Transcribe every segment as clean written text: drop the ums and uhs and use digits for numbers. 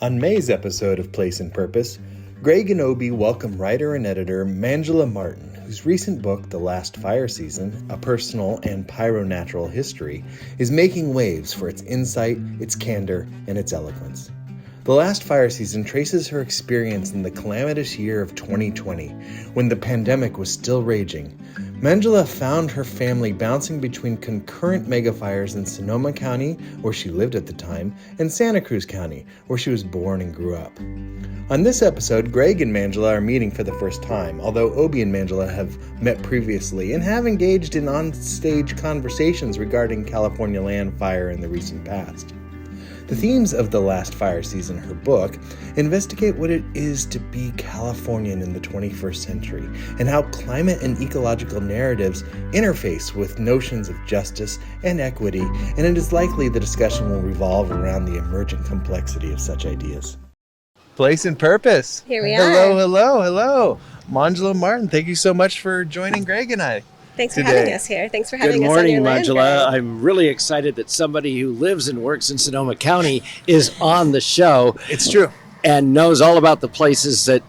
On May's episode of Place and Purpose, Greg and Obi welcome writer and editor Manjula Martin, whose recent book, The Last Fire Season, A Personal and Pyronatural History, is making waves for its insight, its candor, and its eloquence. The Last Fire Season traces her experience in the calamitous year of 2020, when the pandemic was still raging. Manjula found her family bouncing between concurrent megafires in Sonoma County, where she lived at the time, and Santa Cruz County, where she was born and grew up. On this episode, Greg and Manjula are meeting for the first time, although Obi and Manjula have met previously and have engaged in on-stage conversations regarding California land fire in the recent past. The themes of The Last Fire Season, her book, investigate what it is to be Californian in the 21st century and how climate and ecological narratives interface with notions of justice and equity, and it is likely the discussion will revolve around the emergent complexity of such ideas. Place and Purpose. Here we are. are. Hello. Manjula Martin, thank you so much for joining Greg and I. Thanks for having us here. Thanks for having Good us on your morning, land, Manjula. Greg. I'm really excited that somebody who lives and works in Sonoma County is on the show. It's true. And knows all about the places that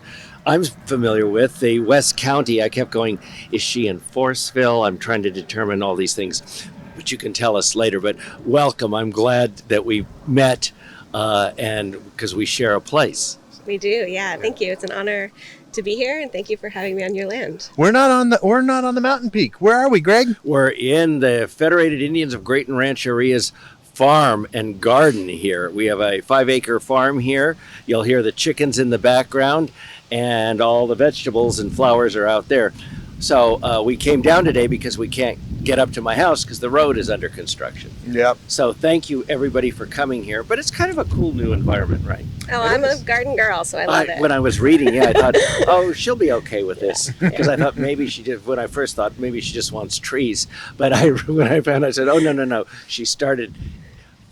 I'm familiar with. The West County, I kept going, is she in Forestville? I'm trying to determine all these things, but you can tell us later. But welcome. I'm glad that we met and because we share a place. We do, yeah. Thank you. It's an honor to be here, and thank you for having me on your land. We're not on the mountain peak. Where are we, Greg? We're in the Federated Indians of Great and Rancheria's farm and garden here. We have a 5-acre farm here. You'll hear the chickens in the background, and all the vegetables and flowers are out there. So we came down today because we can't get up to my house because the road is under construction. Yep. So thank you everybody for coming here. But it's kind of a cool new environment, right? Oh, I'm a garden girl, so I love it. When I was reading, I thought, oh, she'll be okay with this. Because I thought maybe she did, when I first thought maybe she just wants trees. But when I found, I said, oh, no. She started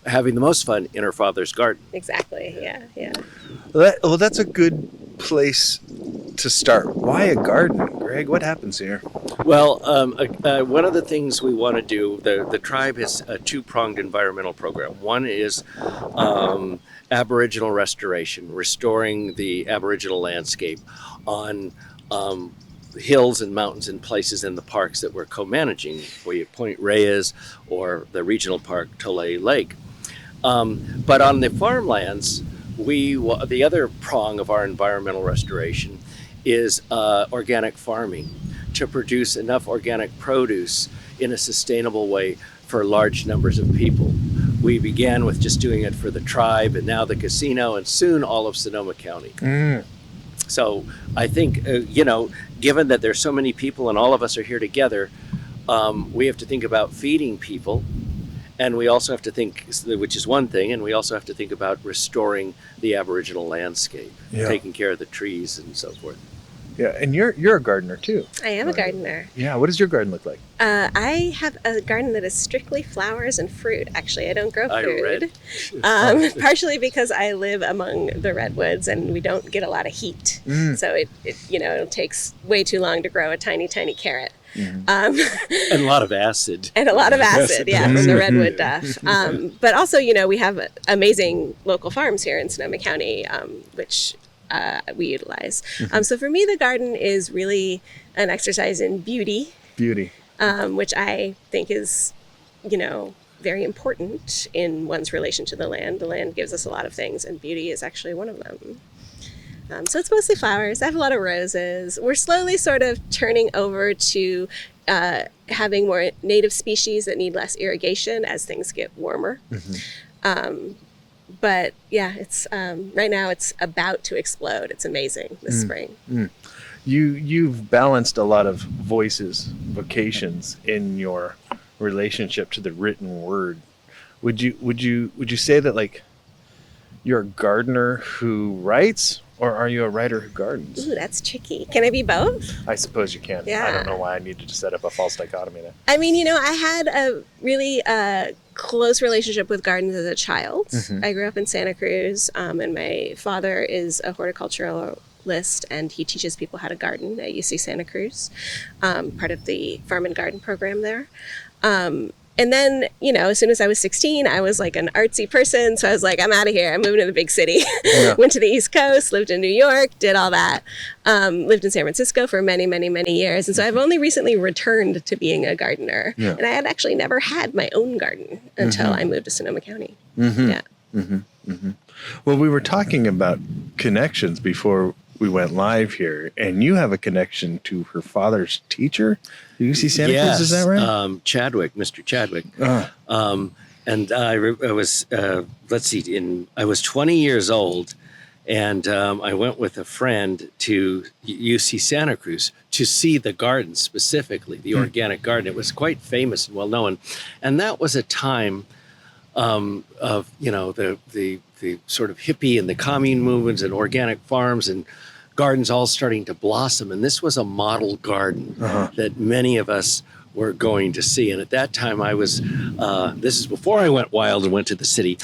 having the most fun in her father's garden. Exactly, yeah. Well, that's a good place to start. Why a garden, Greg? What happens here? Well, one of the things we want to do, the tribe has a two-pronged environmental program. One is Aboriginal restoration, restoring the Aboriginal landscape on hills and mountains and places in the parks that we're co-managing, where Point Reyes or the regional park Tole Lake. But on the farmlands, the other prong of our environmental restoration is organic farming, to produce enough organic produce in a sustainable way for large numbers of people. We began with just doing it for the tribe, and now the casino, and soon all of Sonoma County. So I think, given that there's so many people and all of us are here together, we have to think about feeding people. And we also have to think, which is one thing, and we also have to think about restoring the Aboriginal landscape, taking care of the trees and so forth. Yeah, and you're a gardener too. I am a gardener. Yeah, what does your garden look like? I have a garden that is strictly flowers and fruit. Actually, I don't grow food. Partially because I live among the redwoods and we don't get a lot of heat. So it takes way too long to grow a tiny, tiny carrot. And a lot of acid. And a lot of acid, from the redwood duff. But also, we have amazing local farms here in Sonoma County, which we utilize. So for me, the garden is really an exercise in beauty. Which I think is, very important in one's relation to the land. The land gives us a lot of things, and beauty is actually one of them. So it's mostly flowers. I have a lot of roses. We're slowly sort of turning over to having more native species that need less irrigation as things get warmer. But yeah, it's right now it's about to explode. It's amazing this spring. You've balanced a lot of vocations in your relationship to the written word. Would you say that like you're a gardener who writes, or are you a writer who gardens? Ooh, that's tricky. Can I be both? I suppose you can. Yeah. I don't know why I needed to set up a false dichotomy there. I mean, I had a really close relationship with gardens as a child. I grew up in Santa Cruz, and my father is a horticulturalist, and he teaches people how to garden at UC Santa Cruz, part of the farm and garden program there. And then, you know, as soon as I was 16, I was like an artsy person. So I was like, I'm out of here. I'm moving to the big city. Yeah. Went to the East Coast, lived in New York, did all that. Lived in San Francisco for many, many, many years. And so I've only recently returned to being a gardener. Yeah. And I had actually never had my own garden until I moved to Sonoma County. Yeah. Well, we were talking about connections before we went live here, and you have a connection to her father's teacher, UC Santa Cruz, is that right? Chadwick, Mr. Chadwick. And I was, let's see, I was 20 years old, and I went with a friend to UC Santa Cruz to see the garden specifically, the organic garden. It was quite famous and well known. And that was a time of, you know, the sort of hippie and the commune movements and organic farms and gardens all starting to blossom. And this was a model garden that many of us were going to see. And at that time I was, this is before I went wild and went to the city.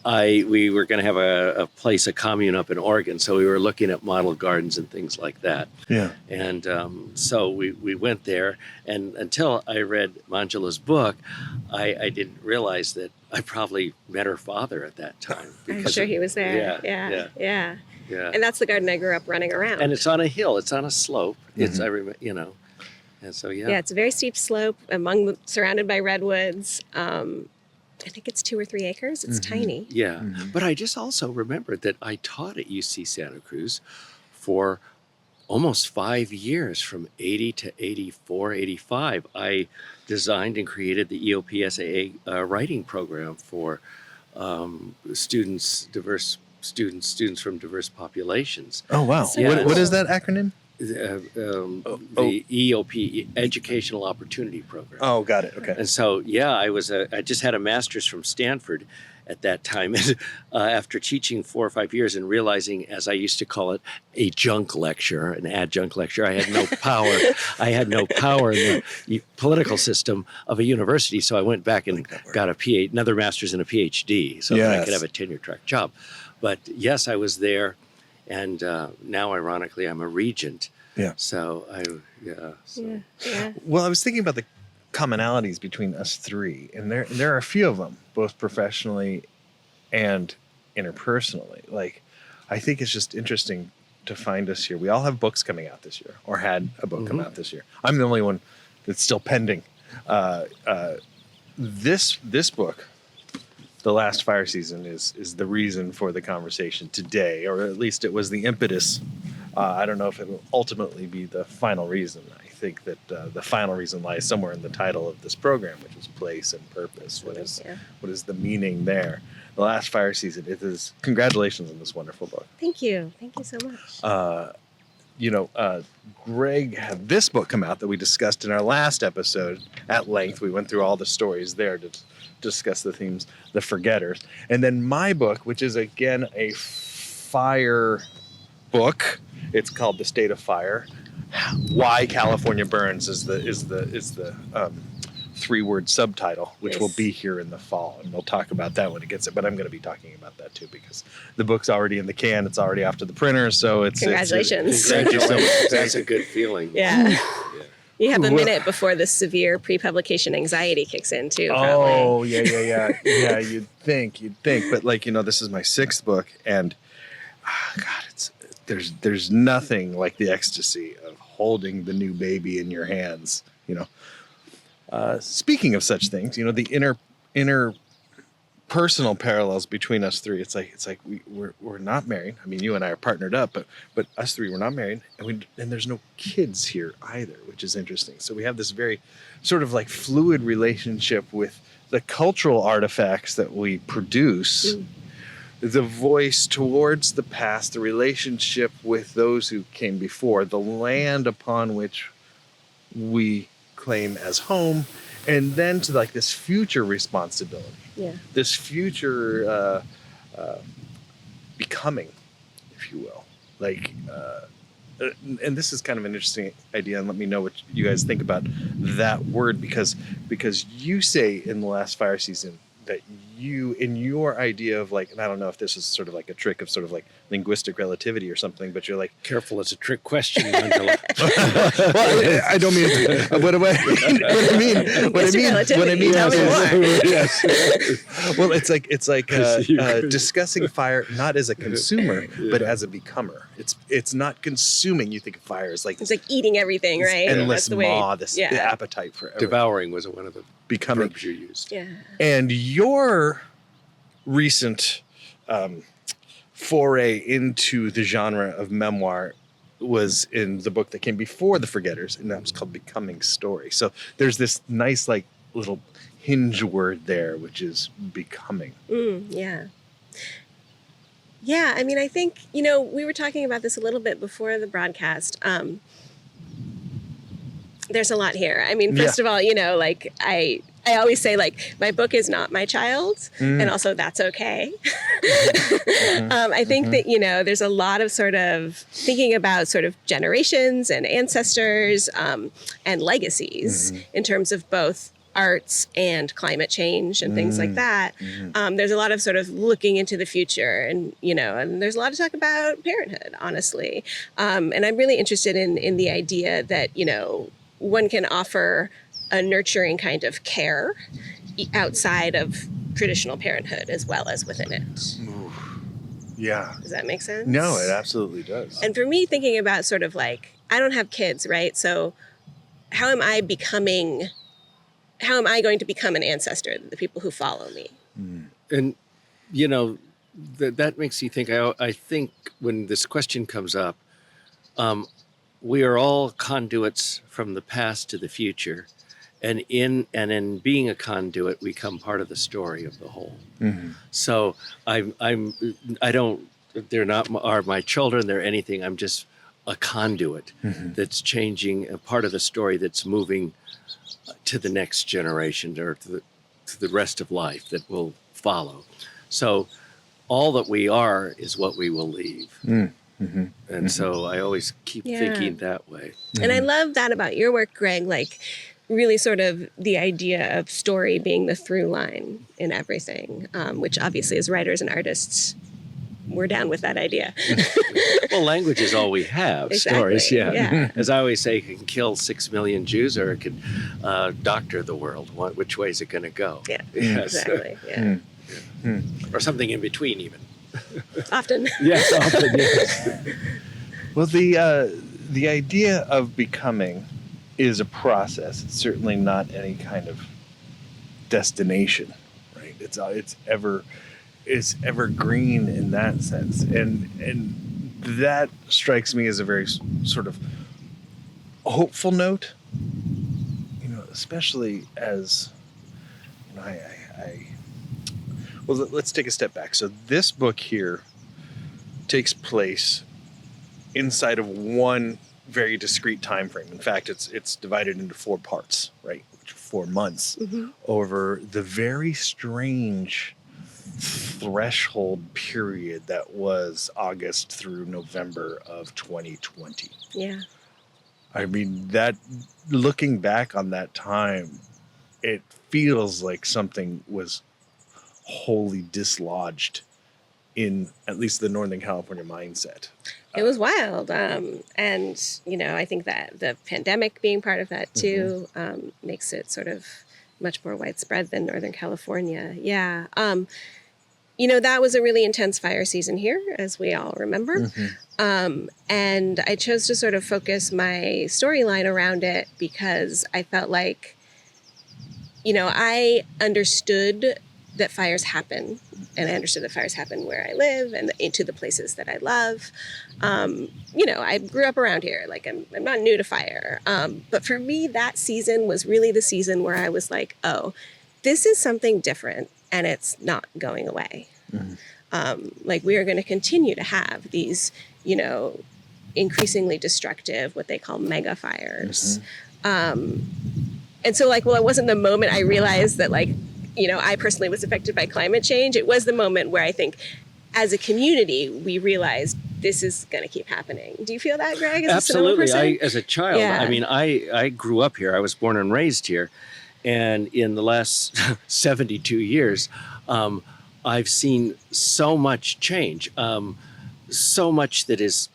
We were going to have a commune up in Oregon. So we were looking at model gardens and things like that. Yeah. And so we went there, and until I read Manjula's book, I didn't realize that I probably met her father at that time. I'm sure he was there. Yeah. And that's the garden I grew up running around. And it's on a hill. It's on a slope. It's, I remember, you know, and so, Yeah, it's a very steep slope surrounded by redwoods. I think it's 2 or 3 acres. It's tiny. Yeah. But I just also remembered that I taught at UC Santa Cruz for almost 5 years, from 80 to 84, 85. I designed and created the EOPSAA writing program for students from diverse populations. Oh, wow. Yeah. What is that acronym? The EOP, Educational Opportunity Program. Oh, got it. Okay. And so, yeah, I just had a master's from Stanford at that time. And after teaching 4 or 5 years and realizing, as I used to call it, an adjunct lecture, I had no power. I had no power in the political system of a university. So I went back and got another master's and a PhD so that I could have a tenure track job. But yes, I was there. And now, ironically, I'm a regent. Yeah. So Well, I was thinking about the commonalities between us three, and there are a few of them, both professionally and interpersonally. Like, I think it's just interesting to find us here. We all have books coming out this year, or had a book come out this year. I'm the only one that's still pending. This book, The Last Fire Season, is the reason for the conversation today, or at least it was the impetus. I don't know if it will ultimately be the final reason. I think that the final reason lies somewhere in the title of this program, which is place and purpose. What is the meaning there? The Last Fire Season. It is. Congratulations on this wonderful book. Thank you so much. Greg had this book come out that we discussed in our last episode at length. We went through all the stories there to discuss the themes, The Forgetters. And then my book, which is again a fire book. It's called The State of Fire. Why California Burns is the 3-word subtitle, which will be here in the fall, and we'll talk about that when it gets it. But I'm going to be talking about that too, because the book's already in the can. It's already off to the printer, so it's congratulations. Thank you so much. That's a good feeling. Yeah. You have a minute before the severe pre-publication anxiety kicks in too. Probably. Oh yeah. Yeah, you'd think, but this is my 6th book, and God, there's nothing like the ecstasy of holding the new baby in your hands. Speaking of such things, the inner personal parallels between us three. It's like we're not married. I mean, you and I are partnered up, but us three, we're not married, and there's no kids here either, which is interesting. So we have this very sort of like fluid relationship with the cultural artifacts that we produce. The voice towards the past, the relationship with those who came before, the land upon which we claim as home, and then to like this future responsibility, this future becoming, if you will. And this is kind of an interesting idea, and let me know what you guys think about that word, because you say in The Last Fire Season that you, in your idea of like, and I don't know if this is sort of like a trick of sort of like linguistic relativity or something, but you're like, Careful, it's a trick question, Manjula. well, I don't mean to, what I mean Yes. well, it's like discussing fire not as a consumer, but as a becomer. It's not consuming. You think of fire as like it's like eating everything, right? endless That's the way, the appetite for everything. Devouring was one of the Becoming. verbs you used. Yeah. And your recent foray into the genre of memoir was in the book that came before The Forgetters, and that was called Becoming Story. So there's this nice like little hinge word there, which is becoming. Yeah. Yeah, I mean, I think, you know, we were talking about this a little bit before the broadcast. There's a lot here. I mean, first of all, you know, like I always say, like, my book is not my child, and also that's okay. I think that, you know, there's a lot of sort of thinking about sort of generations and ancestors and legacies in terms of both arts and climate change and things like that. There's a lot of sort of looking into the future, and, you know, and there's a lot of talk about parenthood, honestly. And I'm really interested in the idea that, you know, one can offer a nurturing kind of care outside of traditional parenthood as well as within it. Yeah. Does that make sense? No, it absolutely does. And for me, thinking about sort of like, I don't have kids, right? So how am I going to become an ancestor to the people who follow me? And, you know, that makes you think. I think when this question comes up, we are all conduits from the past to the future. And in being a conduit, we become part of the story of the whole. So they're not are my children, they're anything. I'm just a conduit that's changing a part of the story that's moving to the next generation or to the rest of life that will follow. So all that we are is what we will leave. And so I always keep thinking that way. And I love that about your work, Greg, like really sort of the idea of story being the through line in everything, which obviously as writers and artists, we're down with that idea. Well, language is all we have. Exactly, Stories, yeah. As I always say, it can kill 6 million Jews or it can doctor the world. Which way is it going to go? Yeah, Yes. exactly. Yeah. Or something in between even. Often. Yes, often, yes. Well, the idea of becoming is a process. It's certainly not any kind of destination, right? It's evergreen in that sense, and that strikes me as a very sort of hopeful note. You know, especially as you know, well, let's take a step back. So this book here takes place inside of one very discrete time frame. In fact, it's divided into 4 parts, right? 4 months over the very strange threshold period that was August through November of 2020. Yeah. I mean, that looking back on that time, it feels like something was wholly dislodged in at least the Northern California mindset. It was wild. And, you know, I think that the pandemic being part of that too makes it sort of much more widespread than Northern California. Yeah. You know, that was a really intense fire season here, as we all remember. And I chose to sort of focus my storyline around it because I felt like, you know, I understood that fires happen, and I understood that fires happen where I live and into the places that I love. You know, I grew up around here. Like, I'm not new to fire. But for me, that season was really the season where I was like, oh, this is something different, and it's not going away. Like, we are going to continue to have these, you know, increasingly destructive, what they call mega fires. And so, like, well, it wasn't the moment I realized that, like, you know, I personally was affected by climate change. It was the moment where I think as a community, we realized this is going to keep happening. Do you feel that, Greg? As Absolutely. A Sonoma person? As a child, I mean, I grew up here. I was born and raised here. And in the last 72 years, I've seen so much change, so much that is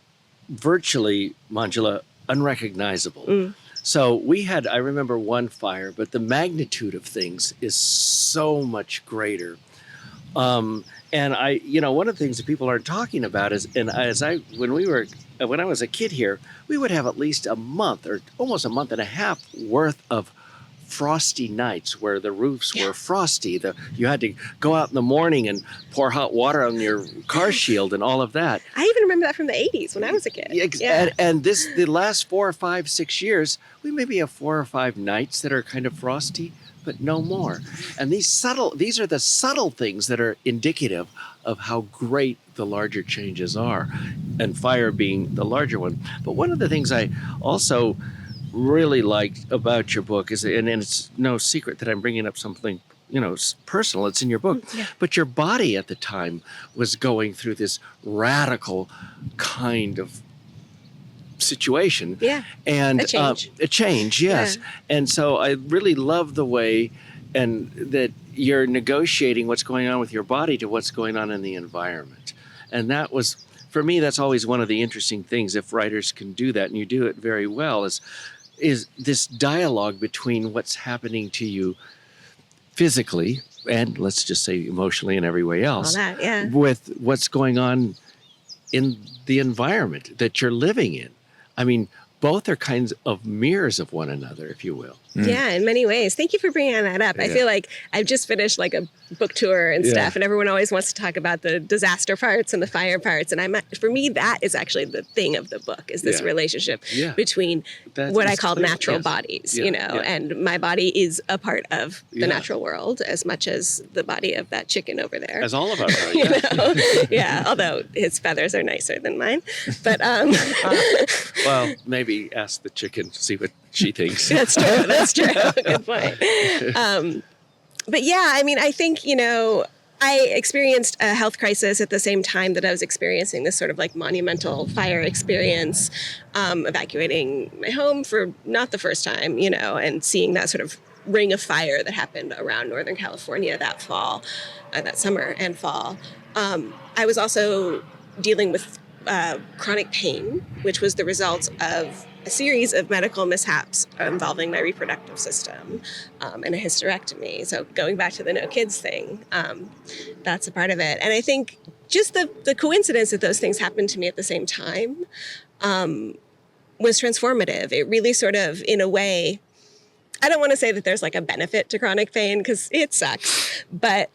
virtually, Manjula, unrecognizable. So I remember one fire, but the magnitude of things is so much greater. And one of the things that people aren't talking about is, when I was a kid here, we would have at least a month or almost a month and a half worth of frosty nights where the roofs were frosty. You had to go out in the morning and pour hot water on your car shield and all of that. I even remember that from the 80s when I was a kid. And the last 4 or 5, 6 years, we maybe have 4 or 5 nights that are kind of frosty, but no more. And these are the subtle things that are indicative of how great the larger changes are, and fire being the larger one. But one of the things I also really liked about your book is, and it's no secret that I'm bringing up something, personal, it's in your book, but your body at the time was going through this radical kind of situation. And a change, yes. And so I really love the way and that you're negotiating what's going on with your body to what's going on in the environment. And that was, for me, that's always one of the interesting things, if writers can do that, and you do it very well, is this dialogue between what's happening to you physically and, let's just say, emotionally and every way else, with what's going on in the environment that you're living in. I mean, both are kinds of mirrors of one another, if you will. Yeah, in many ways. Thank you for bringing that up. I feel like I've just finished like a book tour and stuff, and everyone always wants to talk about the disaster parts and the fire parts. And for me, that is actually the thing of the book, is this relationship between what I call natural bodies, and my body is a part of the natural world as much as the body of that chicken over there. As all of us are, although his feathers are nicer than mine. But well, maybe ask the chicken to see what she thinks. That's true. That's true. Good point. But yeah, I mean, I think, I experienced a health crisis at the same time that I was experiencing this sort of like monumental fire experience, evacuating my home for not the first time, and seeing that sort of ring of fire that happened around Northern California that summer and fall. I was also dealing with chronic pain, which was the result of a series of medical mishaps involving my reproductive system and a hysterectomy. So going back to the no kids thing, that's a part of it. And I think just the coincidence that those things happened to me at the same time was transformative. It really sort of, in a way, I don't want to say that there's like a benefit to chronic pain because it sucks, but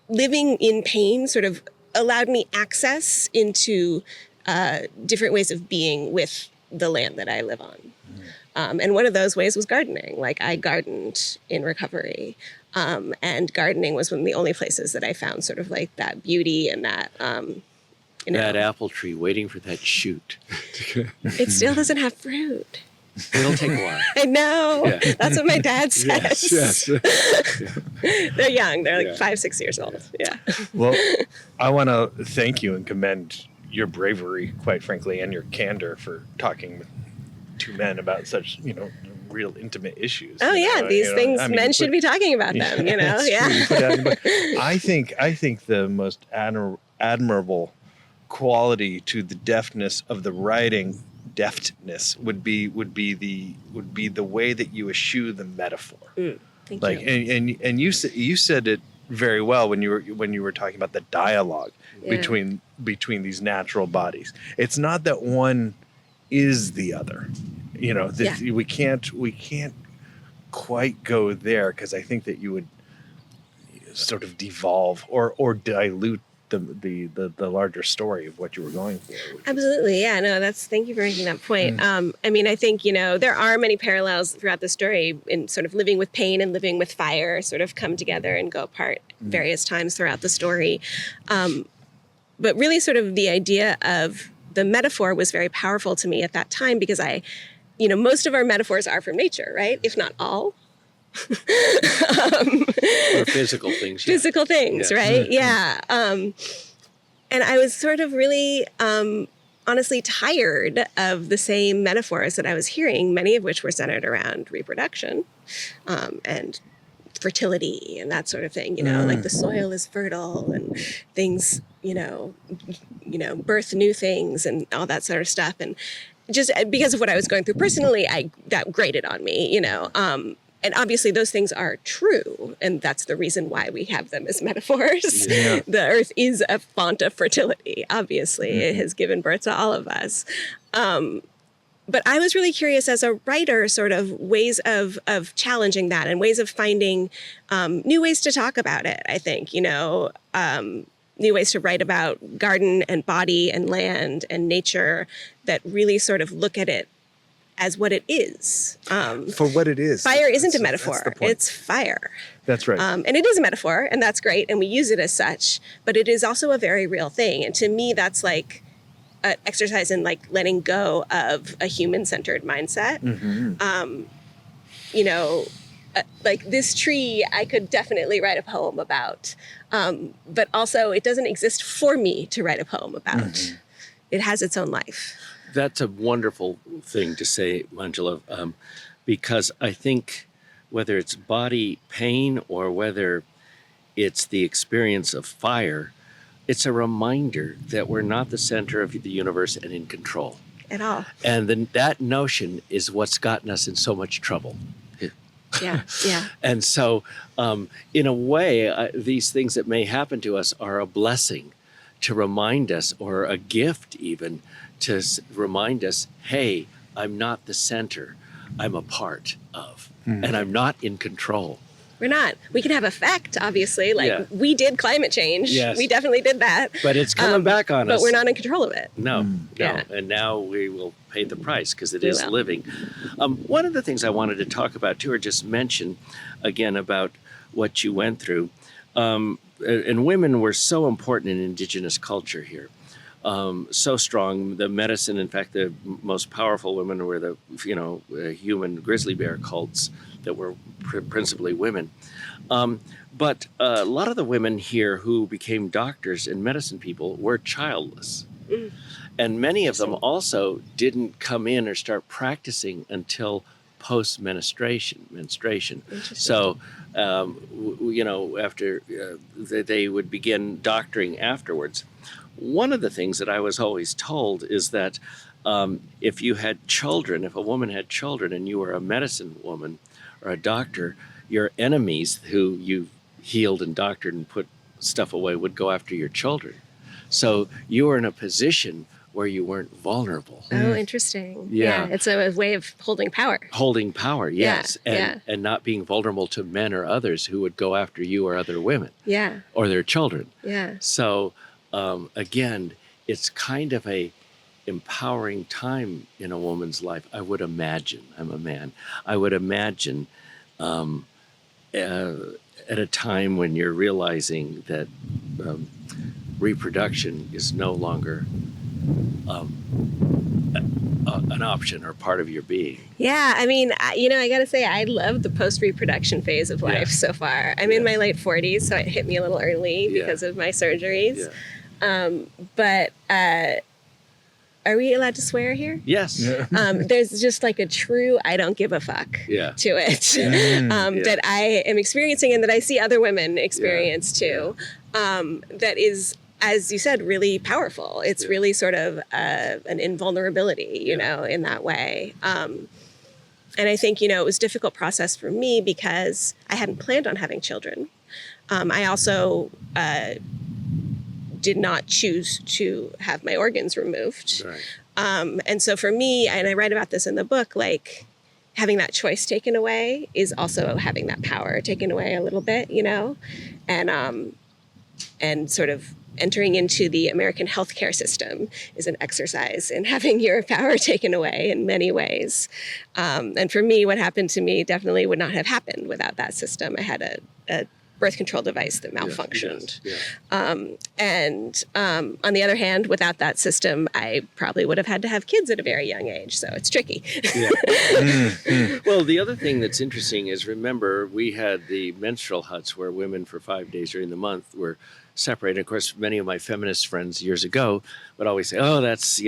living in pain sort of allowed me access into different ways of being with the land that I live on. And one of those ways was gardening. Like, I gardened in recovery. And gardening was one of the only places that I found sort of like that beauty and that, that apple tree waiting for that shoot. It still doesn't have fruit. It'll take a while. I know. Yeah. That's what my dad says. Yes. They're young. They're like 5, 6 years old. Yeah. Well, I want to thank you and commend your bravery, quite frankly, and your candor for talking with two men about such, real intimate issues. Oh yeah, these things men should be talking about them. I think the most admirable quality to the deftness of the writing, deftness, would be the way that you eschew the metaphor. Thank you. And you said it very well when you were talking about the dialogue between these natural bodies. It's not that one is the other. We can't quite go there, because I think that you would sort of devolve or dilute the larger story of what you were going for. Absolutely. Yeah, no, thank you for making that point. I mean, I think, there are many parallels throughout the story in sort of living with pain and living with fire sort of come together and go apart various times throughout the story. But really sort of the idea of the metaphor was very powerful to me at that time, because most of our metaphors are from nature, right? If not all. Or physical things. Physical things, right? Yeah. And I was sort of really on honestly tired of the same metaphors that I was hearing, many of which were centered around reproduction and fertility and that sort of thing, like the soil is fertile and things, birth new things and all that sort of stuff. And just because of what I was going through personally, that grated on me, and obviously those things are true. And that's the reason why we have them as metaphors. Yeah. The earth is a font of fertility, obviously. It has given birth to all of us. But I was really curious as a writer, sort of ways of challenging that and ways of finding new ways to talk about it, I think, new ways to write about garden and body and land and nature that really sort of look at it as what it is. For what it is. Fire isn't a metaphor. It's fire. That's right. And it is a metaphor, and that's great, and we use it as such, but it is also a very real thing. And to me, that's like an exercise in like letting go of a human-centered mindset. Like this tree, I could definitely write a poem about, but also it doesn't exist for me to write a poem about. It has its own life. That's a wonderful thing to say, Manjula, because I think whether it's body pain or whether it's the experience of fire, it's a reminder that we're not the center of the universe and in control. At all. And then that notion is what's gotten us in so much trouble. Yeah, yeah. And so, in a way, these things that may happen to us are a blessing to remind us, or a gift even, to remind us, hey, I'm not the center. I'm a part of, and I'm not in control. We're not. We can have effect, obviously. We did climate change. Yes. We definitely did that. But it's coming back on us. But we're not in control of it. No. Yeah. And now we will pay the price because it is living. One of the things I wanted to talk about too, or just mention again about what you went through, and women were so important in Indigenous culture here. So strong. The medicine, in fact, the most powerful women were the human grizzly bear cults that were principally women. But a lot of the women here who became doctors and medicine people were childless. And many of them also didn't come in or start practicing until post-menstruation. So, after they would begin doctoring afterwards. One of the things that I was always told is that if you had children, if a woman had children and you were a medicine woman or a doctor, your enemies who you healed and doctored and put stuff away would go after your children. So you were in a position where you weren't vulnerable. Oh, interesting. Yeah. It's a way of holding power. Holding power, yes. Yeah. And not being vulnerable to men or others who would go after you or other women. Yeah. Or their children. Yeah. So, again, it's kind of a empowering time in a woman's life, I would imagine. I'm a man. I would imagine at a time when you're realizing that reproduction is no longer an option or part of your being. Yeah, I mean, I got to say, I love the post-reproduction phase of life so far. I'm in my late 40s, so it hit me a little early because of my surgeries. But are we allowed to swear here? Yes. There's just like a true I don't give a fuck to it that I am experiencing and that I see other women experience too. That is, as you said, really powerful. It's really sort of an invulnerability, you know, in that way. And I think, it was a difficult process for me because I hadn't planned on having children. I also did not choose to have my organs removed. Right. And so for me, and I write about this in the book, like having that choice taken away is also having that power taken away a little bit, and sort of entering into the American healthcare system is an exercise in having your power taken away in many ways. And for me, what happened to me definitely would not have happened without that system. I had a birth control device that malfunctioned. Yeah. And on the other hand, without that system, I probably would have had to have kids at a very young age. So it's tricky. Yeah. Well, the other thing that's interesting is, remember, we had the menstrual huts where women for 5 days during the month were separated. Of course, many of my feminist friends years ago would always say, oh, that's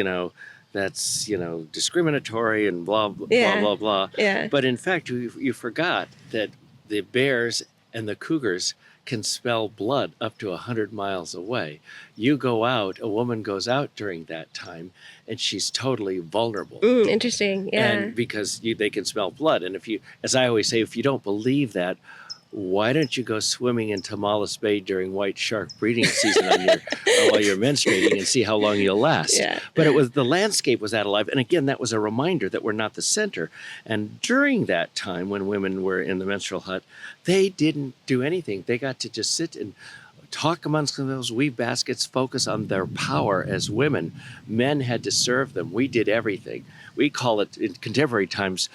discriminatory and blah, blah, blah, blah. Yeah. But in fact, you forgot that the bears and the cougars can smell blood up to 100 miles away. You go out, a woman goes out during that time, and she's totally vulnerable. Interesting, yeah. And because they can smell blood. And if you, as I always say, if you don't believe that, why don't you go swimming in Tamales Bay during white shark breeding season while you're menstruating and see how long you'll last? Yeah. But the landscape was that alive. And again, that was a reminder that we're not the center. And during that time when women were in the menstrual hut, they didn't do anything. They got to just sit and talk amongst themselves, weave baskets, focus on their power as women. Men had to serve them. We did everything. We call it, in contemporary times,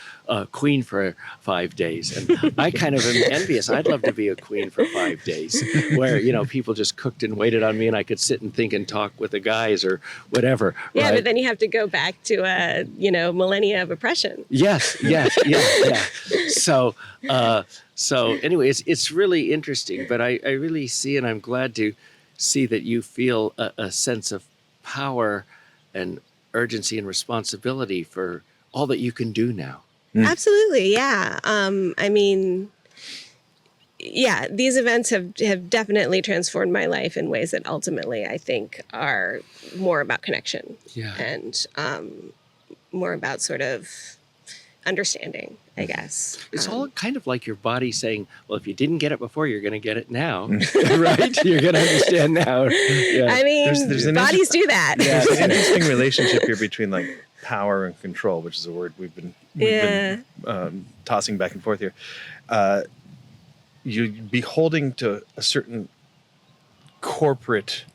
queen for 5 days. And I kind of am envious. I'd love to be a queen for 5 days where, people just cooked and waited on me and I could sit and think and talk with the guys or whatever. Yeah, right? but then you have to go back to, millennia of oppression. Yes. So anyway, it's really interesting, but I really see, and I'm glad to see that you feel a sense of power and urgency and responsibility for all that you can do now. Absolutely, yeah. These events have definitely transformed my life in ways that ultimately I think are more about connection and more about sort of understanding, I guess. It's all kind of like your body saying, well, if you didn't get it before, you're going to get it now, right? You're going to understand now. Yeah. I mean, There's bodies do that. Yeah, there's an interesting relationship here between like power and control, which is a word we've been tossing back and forth here. You'd be holding to a certain corporate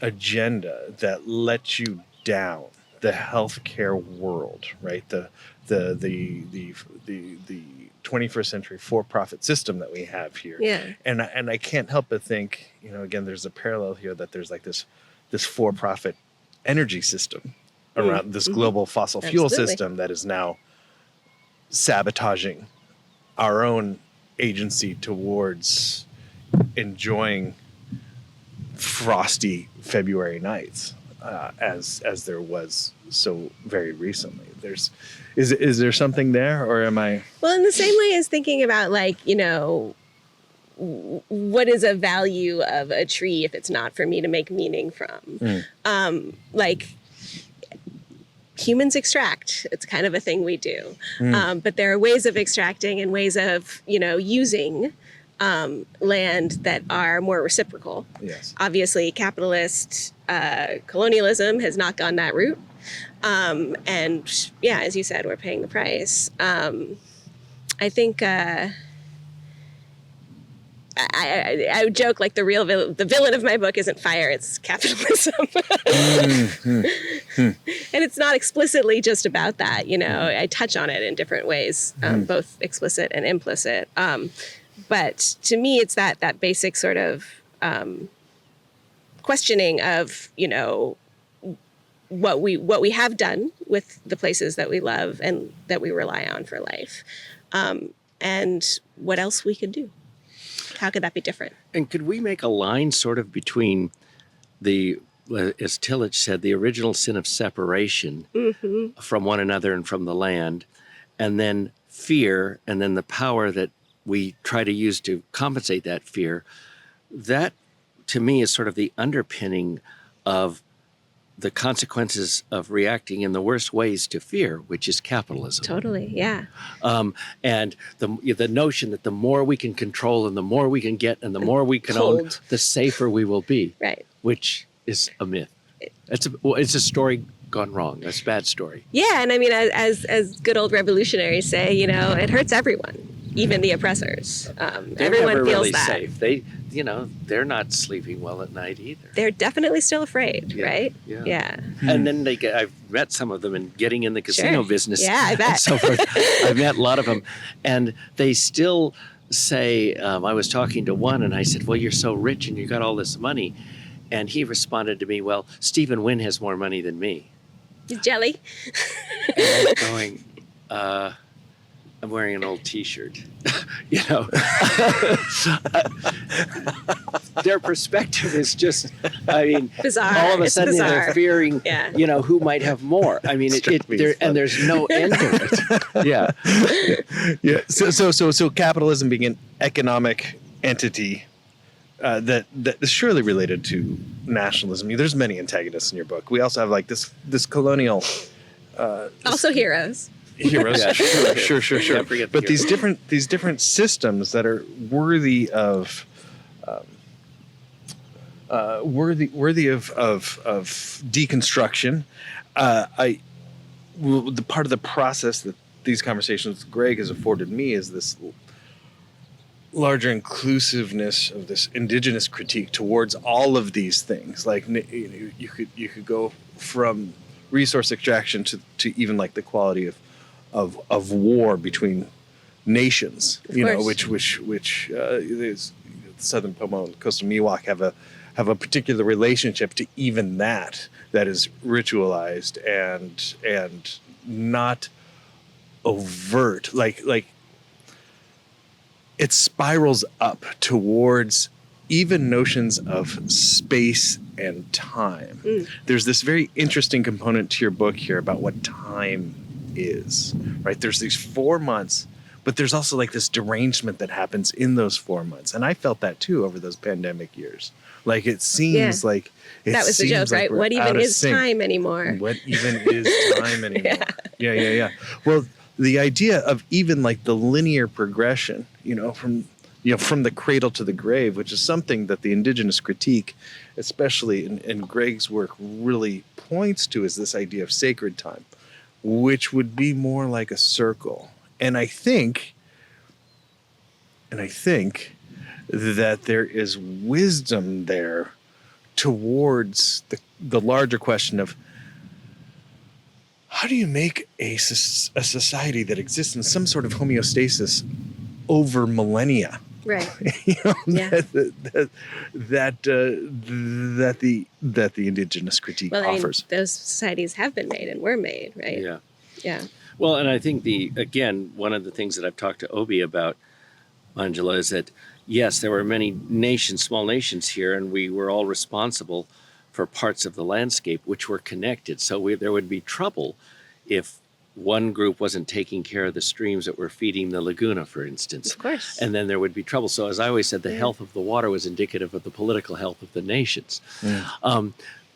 agenda that lets you down. The healthcare world, right? The 21st century for-profit system that we have here. Yeah. And I can't help but think, again, there's a parallel here that there's like this for-profit energy system around this global fossil fuel system that is now sabotaging our own agency towards enjoying frosty February nights. As there was so very recently. Is there something there, or am I? Well, in the same way as thinking about what is a value of a tree if it's not for me to make meaning from? Humans extract. It's kind of a thing we do. But there are ways of extracting and ways of, using land that are more reciprocal. Yes. Obviously, capitalist colonialism has not gone that route. And as you said, we're paying the price. I think I would joke like the villain of my book isn't fire, it's capitalism. And it's not explicitly just about that. I touch on it in different ways, both explicit and implicit. But to me, it's that basic sort of questioning of, what we have done with the places that we love and that we rely on for life, and what else we could do. How could that be different? And could we make a line sort of between as Tillage said, the original sin of separation from one another and from the land, and then fear, and then the power that we try to use to compensate that fear? That, to me, is sort of the underpinning of the consequences of reacting in the worst ways to fear, which is capitalism. Totally, yeah. And the notion that the more we can control and the more we can get and the more we can own, the safer we will be. Right. Which is a myth. It's a story gone wrong. It's a bad story. Yeah, and I mean, as good old revolutionaries say, it hurts everyone, even the oppressors. Everyone never feels really that. Safe. They're not sleeping well at night either. They're definitely still afraid, right? Yeah. And then I've met some of them and getting in the casino business. Yeah, I bet. And so forth. I've met a lot of them, and they still say, I was talking to one and I said, well, you're so rich and you got all this money. And he responded to me, well, Stephen Wynn has more money than me. Jelly. And I was going, I'm wearing an old T-shirt. You know, their perspective is just, I mean, bizarre. All of a It's sudden bizarre. they're fearing, Yeah. you know, who might have more. I mean, and there's no end to it. Yeah. Yeah. So capitalism being an economic entity that is surely related to nationalism. There's many antagonists in your book. We also have like this colonial. Also heroes. Heroes, Yeah. sure. Can't forget the But these different systems that are worthy of deconstruction. The part of the process that these conversations with Greg has afforded me is this larger inclusiveness of this indigenous critique towards all of these things. Like you could go from resource extraction to even like the quality of war between nations, which there's Southern Pomo and Coastal Miwok have a particular relationship to even that is ritualized and not overt, like it spirals up towards even notions of space and time. There's this very interesting component to your book here about what time is, right? There's these 4 months, but there's also like this derangement that happens in those 4 months. And I felt that too over those pandemic years. Like it seems like that was the joke, right? What even is time anymore? What even is time anymore? Yeah. Well, the idea of even like the linear progression, from the cradle to the grave, which is something that the Indigenous critique, especially in Greg's work, really points to, is this idea of sacred time, which would be more like a circle. And I think that there is wisdom there towards the larger question of how do you make a society that exists in some sort of homeostasis over millennia? Right. That the Indigenous critique offers. Those societies have been made and were made, right? Yeah. Well, and I think one of the things that I've talked to Obi about, Manjula, is that yes, there were many small nations here, and we were all responsible for parts of the landscape which were connected. So there would be trouble if one group wasn't taking care of the streams that were feeding the laguna, for instance. Of course. And then there would be trouble. So as I always said, the health of the water was indicative of the political health of the nations.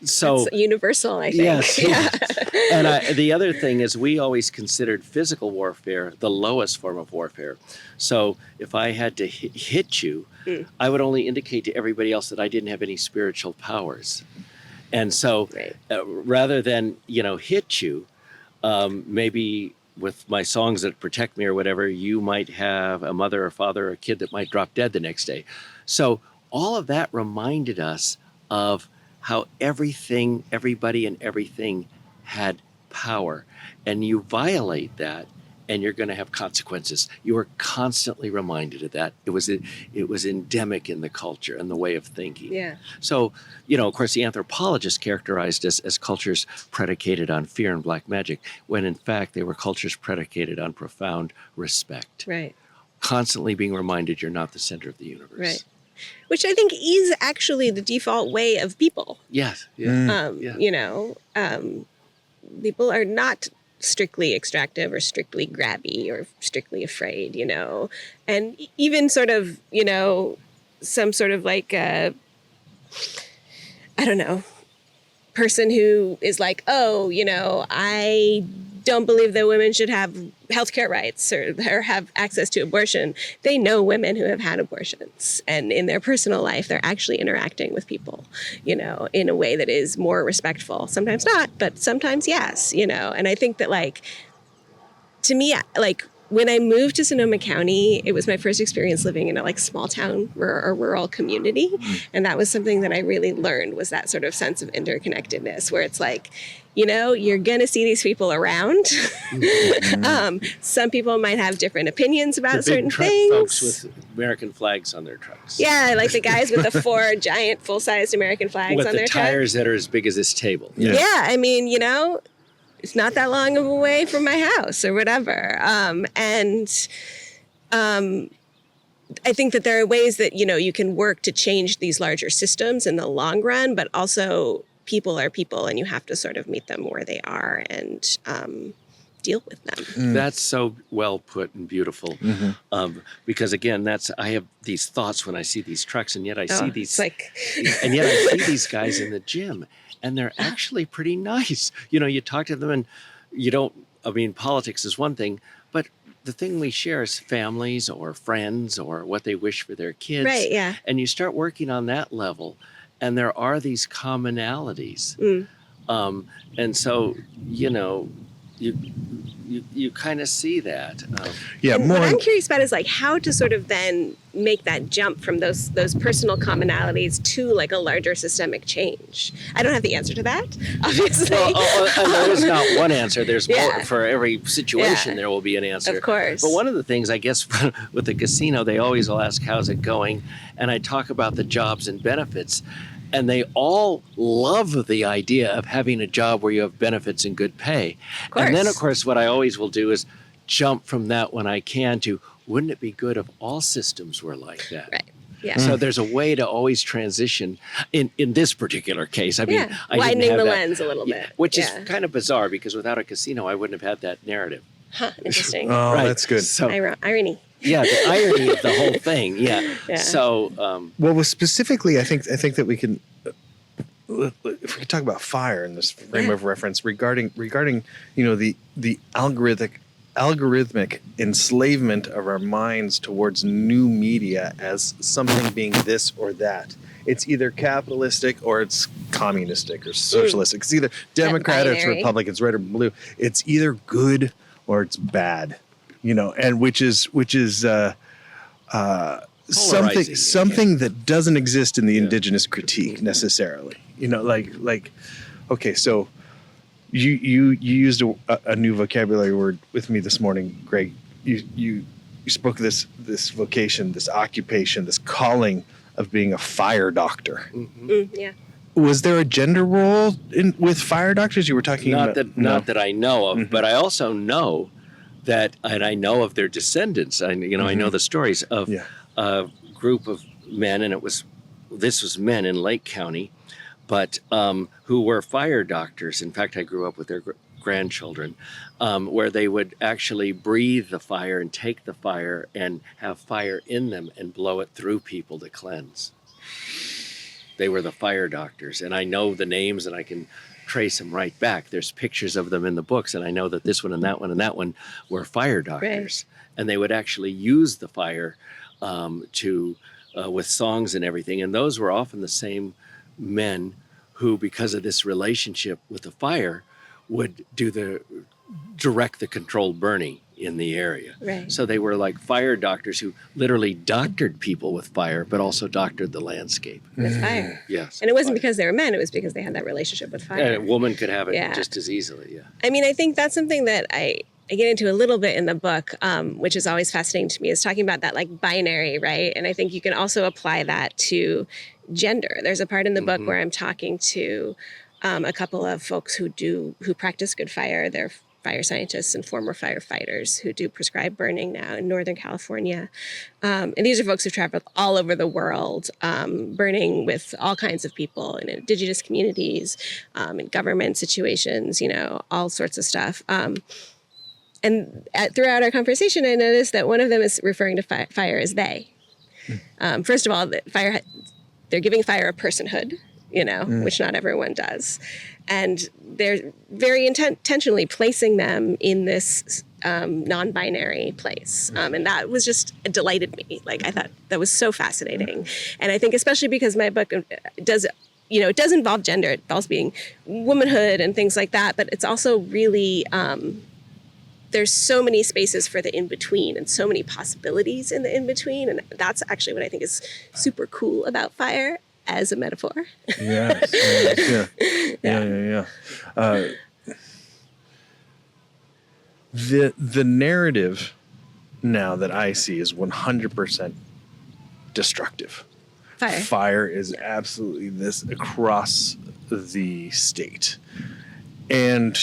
So it's universal, I think. Yes. Yeah. And the other thing is we always considered physical warfare the lowest form of warfare. So if I had to hit you, I would only indicate to everybody else that I didn't have any spiritual powers. And so rather than, hit you, maybe with my songs that protect me or whatever, you might have a mother or father or a kid that might drop dead the next day. So all of that reminded us of how everybody and everything had power. And you violate that, and you're going to have consequences. You are constantly reminded of that. It was endemic in the culture and the way of thinking. Yeah. So, of course, the anthropologists characterized us as cultures predicated on fear and black magic, when in fact they were cultures predicated on profound respect. Right. Constantly being reminded you're not the center of the universe. Right. Which I think is actually the default way of people. Yes. Yeah. People are not strictly extractive or strictly grabby or strictly afraid, and even sort of, some sort of like, person who is like, I don't believe that women should have healthcare rights or have access to abortion. They know women who have had abortions, and in their personal life, they're actually interacting with people, in a way that is more respectful. Sometimes not, but sometimes yes, and I think that, like, to me, like, when I moved to Sonoma County, it was my first experience living in a small town or rural community. And that was something that I really learned, was that sort of sense of interconnectedness, where it's like, you're going to see these people around. Some people might have different opinions about certain things. Folks with American flags on their trucks. Yeah, like the guys with the 4 giant full-sized American flags with on their the truck. tires that are as big as this table. Yeah, I mean, it's not that long of a way from my house or whatever. I think that there are ways that, you can work to change these larger systems in the long run, but also people are people and you have to sort of meet them where they are and deal with them. That's so well put and beautiful. Because again, I have these thoughts when I see these trucks, and yet I see these, and yet I see these guys in the gym, and they're actually pretty nice. You talk to them, and politics is one thing, but the thing we share is families or friends or what they wish for their kids. Right, yeah. And you start working on that level, and there are these commonalities. And so, you kind of see that. What I'm curious about is how to sort of then make that jump from those personal commonalities to a larger systemic change. I don't have the answer to that, obviously. Well, there is not one answer. There's more for every situation. There will be an answer, of course. But one of the things, I guess, with the casino, they always will ask, "How's it going?" And I talk about the jobs and benefits. And they all love the idea of having a job where you have benefits and good pay. And then, of course, what I always will do is jump from that when I can to, wouldn't it be good if all systems were like that? Right. Yeah. So there's a way to always transition in this particular case. I mean, I widening the lens a little bit. Which is kind of bizarre because without a casino, I wouldn't have had that narrative. Huh, interesting. Oh, right. That's good. So, irony. Yeah, the irony of the whole thing. Yeah. So, specifically, I think that we can, if we could talk about fire in this frame of reference regarding the algorithmic enslavement of our minds towards new media as something being this or that. It's either capitalistic or it's communistic or socialistic. It's either Democrat or it's Republican, it's red or blue. It's either good or it's bad. And which is something that doesn't exist in the Indigenous critique necessarily. Okay, so you used a new vocabulary word with me this morning, Greg. You spoke of this vocation, this occupation, this calling of being a fire doctor. Yeah. Was there a gender role with fire doctors? You were talking not that I know of, but I also know that, and I know of their descendants. I know the stories of a group of men, and this was men in Lake County, but who were fire doctors. In fact, I grew up with their grandchildren, where they would actually breathe the fire and take the fire and have fire in them and blow it through people to cleanse. They were the fire doctors, and I know the names, and I can trace them right back. There's pictures of them in the books, and I know that this one and that one and that one were fire doctors, and they would actually use the fire with songs and everything, and those were often the same men who, because of this relationship with the fire, would direct the controlled burning in the area. Right. So they were like fire doctors who literally doctored people with fire, but also doctored the landscape. With fire. Yes. And it wasn't because they were men, it was because they had that relationship with fire. And a woman could have it just as easily, I mean, I think that's something that I get into a little bit in the book, which is always fascinating to me, is talking about that binary, right? And I think you can also apply that to gender. There's a part in the book where I'm talking to a couple of folks who practice good fire. They're fire scientists and former firefighters who do prescribed burning now in Northern California. And these are folks who've traveled all over the world, burning with all kinds of people in Indigenous communities, in government situations, all sorts of stuff. And throughout our conversation, I noticed that one of them is referring to fire as they. First of all, they're giving fire a personhood, which not everyone does. And they're very intentionally placing them in this non-binary place. And that was just delighted me. I thought that was so fascinating. And I think especially because my book does, it does involve gender. It involves being womanhood and things like that. But it's also really, there's so many spaces for the in-between and so many possibilities in the in-between. And that's actually what I think is super cool about fire. as a metaphor. Yes. Yeah. The narrative now that I see is 100% destructive. Fire is absolutely this across the state. And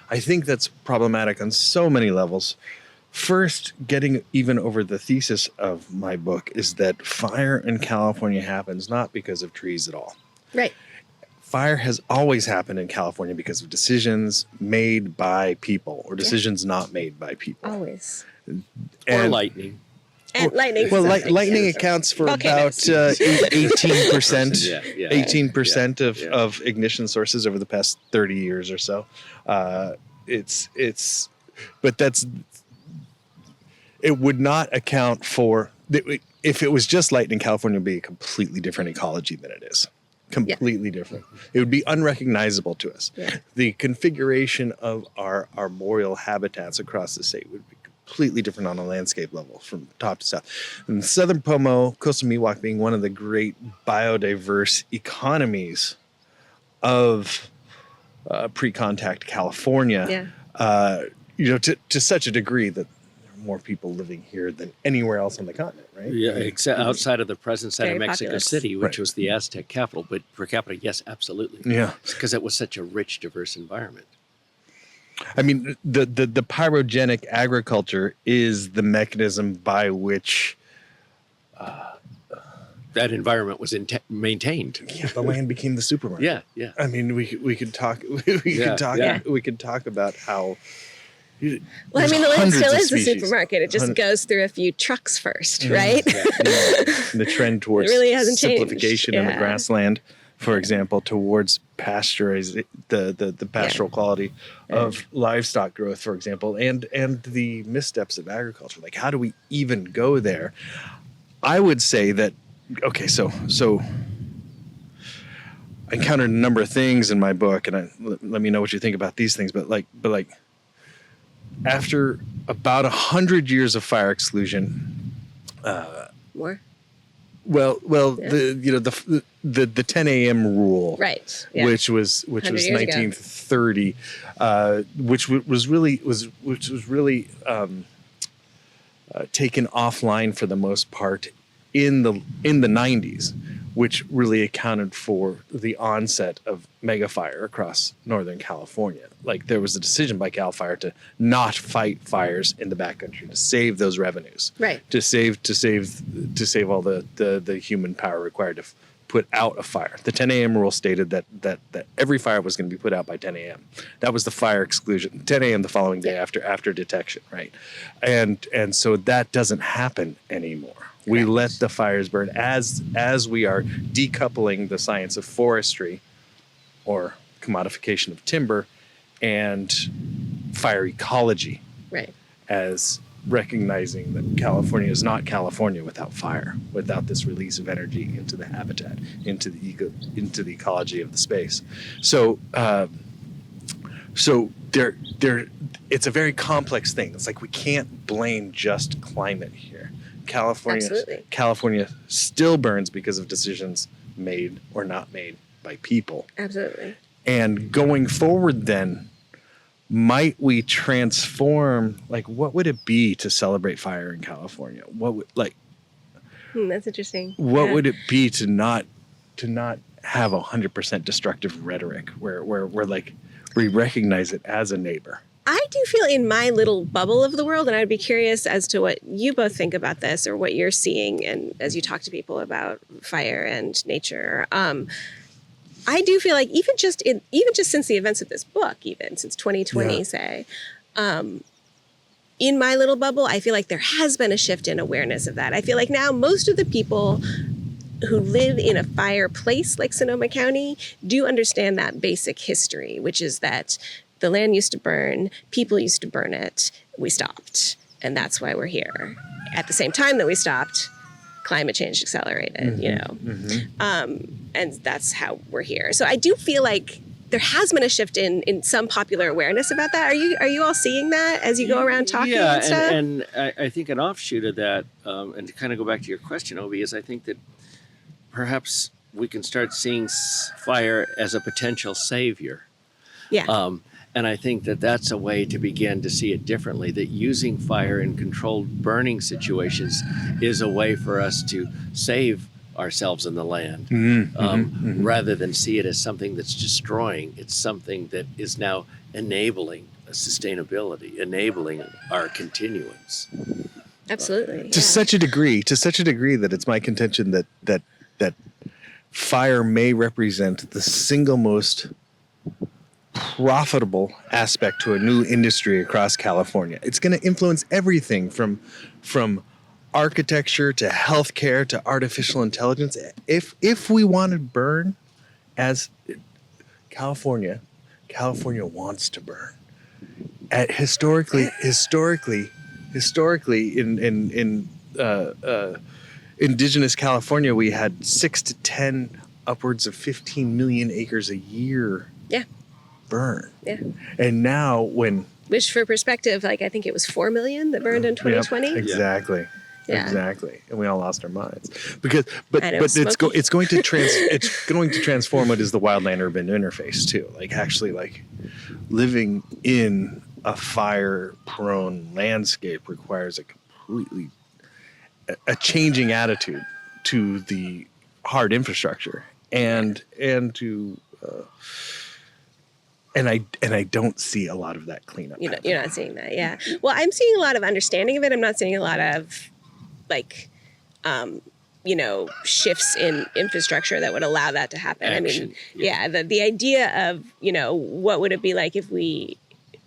I think that's problematic on so many levels. First, getting even over the thesis of my book is that fire in California happens not because of trees at all. Right. Fire has always happened in California because of decisions made by people or decisions not made by people. Always. Or lightning. And lightning. Well, lightning accounts for Volcanoes. about 18%. Yeah. 18% of ignition sources over the past 30 years or so. It would not account for, if it was just lightning, California would be a completely different ecology than it is. Completely different. It would be unrecognizable to us. Yeah. The configuration of our arboreal habitats across the state would be completely different on a landscape level from top to south. And southern Pomo, coastal Miwok being one of the great biodiverse economies of pre-contact California, to such a degree that there are more people living here than anywhere else on the continent, right? Yeah, except outside of the present site of Very Mexico populous. City, which was the Aztec capital. But per capita, yes, absolutely. Yeah. Because it was such a rich, diverse environment. I mean, the pyrogenic agriculture is the mechanism by which that environment was maintained. Yeah, the land became the supermarket. Yeah. I mean, we could talk we could talk about how. Well, I mean, the land hundreds still of is the species. supermarket. It just goes through a few trucks first, right? The trend towards It really hasn't simplification changed. in the grassland, for example, towards pasteurization, the pastoral quality of livestock growth, for example, and the missteps of agriculture. Like, how do we even go there? I would say that, okay, so I encountered a number of things in my book, and let me know what you think about these things. But after about 100 years of fire exclusion, More. Well, the 10 a.m. rule, Right. Yeah. which was 100 years ago. 1930, which was really taken offline for the most part in the 90s, which really accounted for the onset of mega fire across Northern California. Like, there was a decision by Cal Fire to not fight fires in the backcountry, to save those revenues, Right. to save all the human power required to put out a fire. The 10 a.m. rule stated that every fire was going to be put out by 10 a.m. That was the fire exclusion. 10 a.m. the following day after detection, right? And so that doesn't happen anymore. We let the fires burn as we are decoupling the science of forestry or commodification of timber and fire ecology, Right. as recognizing that California is not California without fire, without this release of energy into the habitat, into the ecology of the space. So there it's a very complex thing. It's like, we can't blame just climate here. Absolutely. California still burns because of decisions made or not made by people. Absolutely. And going forward, then, might we transform? Like, what would it be to celebrate fire in California? What would That's interesting. What would it be to not have 100% destructive rhetoric, where we recognize it as a neighbor? I do feel in my little bubble of the world, and I'd be curious as to what you both think about this, or what you're seeing, and as you talk to people about fire and nature. I do feel like even just since the events of this book, even since 2020, say, in my little bubble, I feel like there has been a shift in awareness of that. I feel like now most of the people who live in a fire place like Sonoma County do understand that basic history, which is that the land used to burn, people used to burn it, we stopped, and that's why we're here. At the same time that we stopped, climate change accelerated, and that's how we're here. So I do feel like there has been a shift in some popular awareness about that. Are you all seeing that as you go around talking and stuff? And I think an offshoot of that, and to kind of go back to your question, Obi, is I think that perhaps we can start seeing fire as a potential savior. Yeah. And I think that that's a way to begin to see it differently, that using fire in controlled burning situations is a way for us to save ourselves in the land, rather than see it as something that's destroying. It's something that is now enabling sustainability, enabling our continuance. Absolutely. To such a degree that it's my contention that fire may represent the single most profitable aspect to a new industry across California. It's going to influence everything from architecture to healthcare to artificial intelligence. If we want to burn, as California wants to burn. Historically, in Indigenous California, we had 6 to 10, upwards of 15 million acres a year. Yeah. Burn. Yeah. And now which for perspective, like I think it was 4 million that burned in 2020. Yep, exactly. Yeah. Exactly. And we all lost our minds but I know, it's going to transform what is the wildland urban interface too. Like actually like living in a fire prone landscape requires a changing attitude to the hard infrastructure and I don't see a lot of that cleanup. You're not seeing that, yeah. Well, I'm seeing a lot of understanding of it. I'm not seeing a lot of shifts in infrastructure that would allow that to happen. Action. I mean, the idea of, what would it be like if we,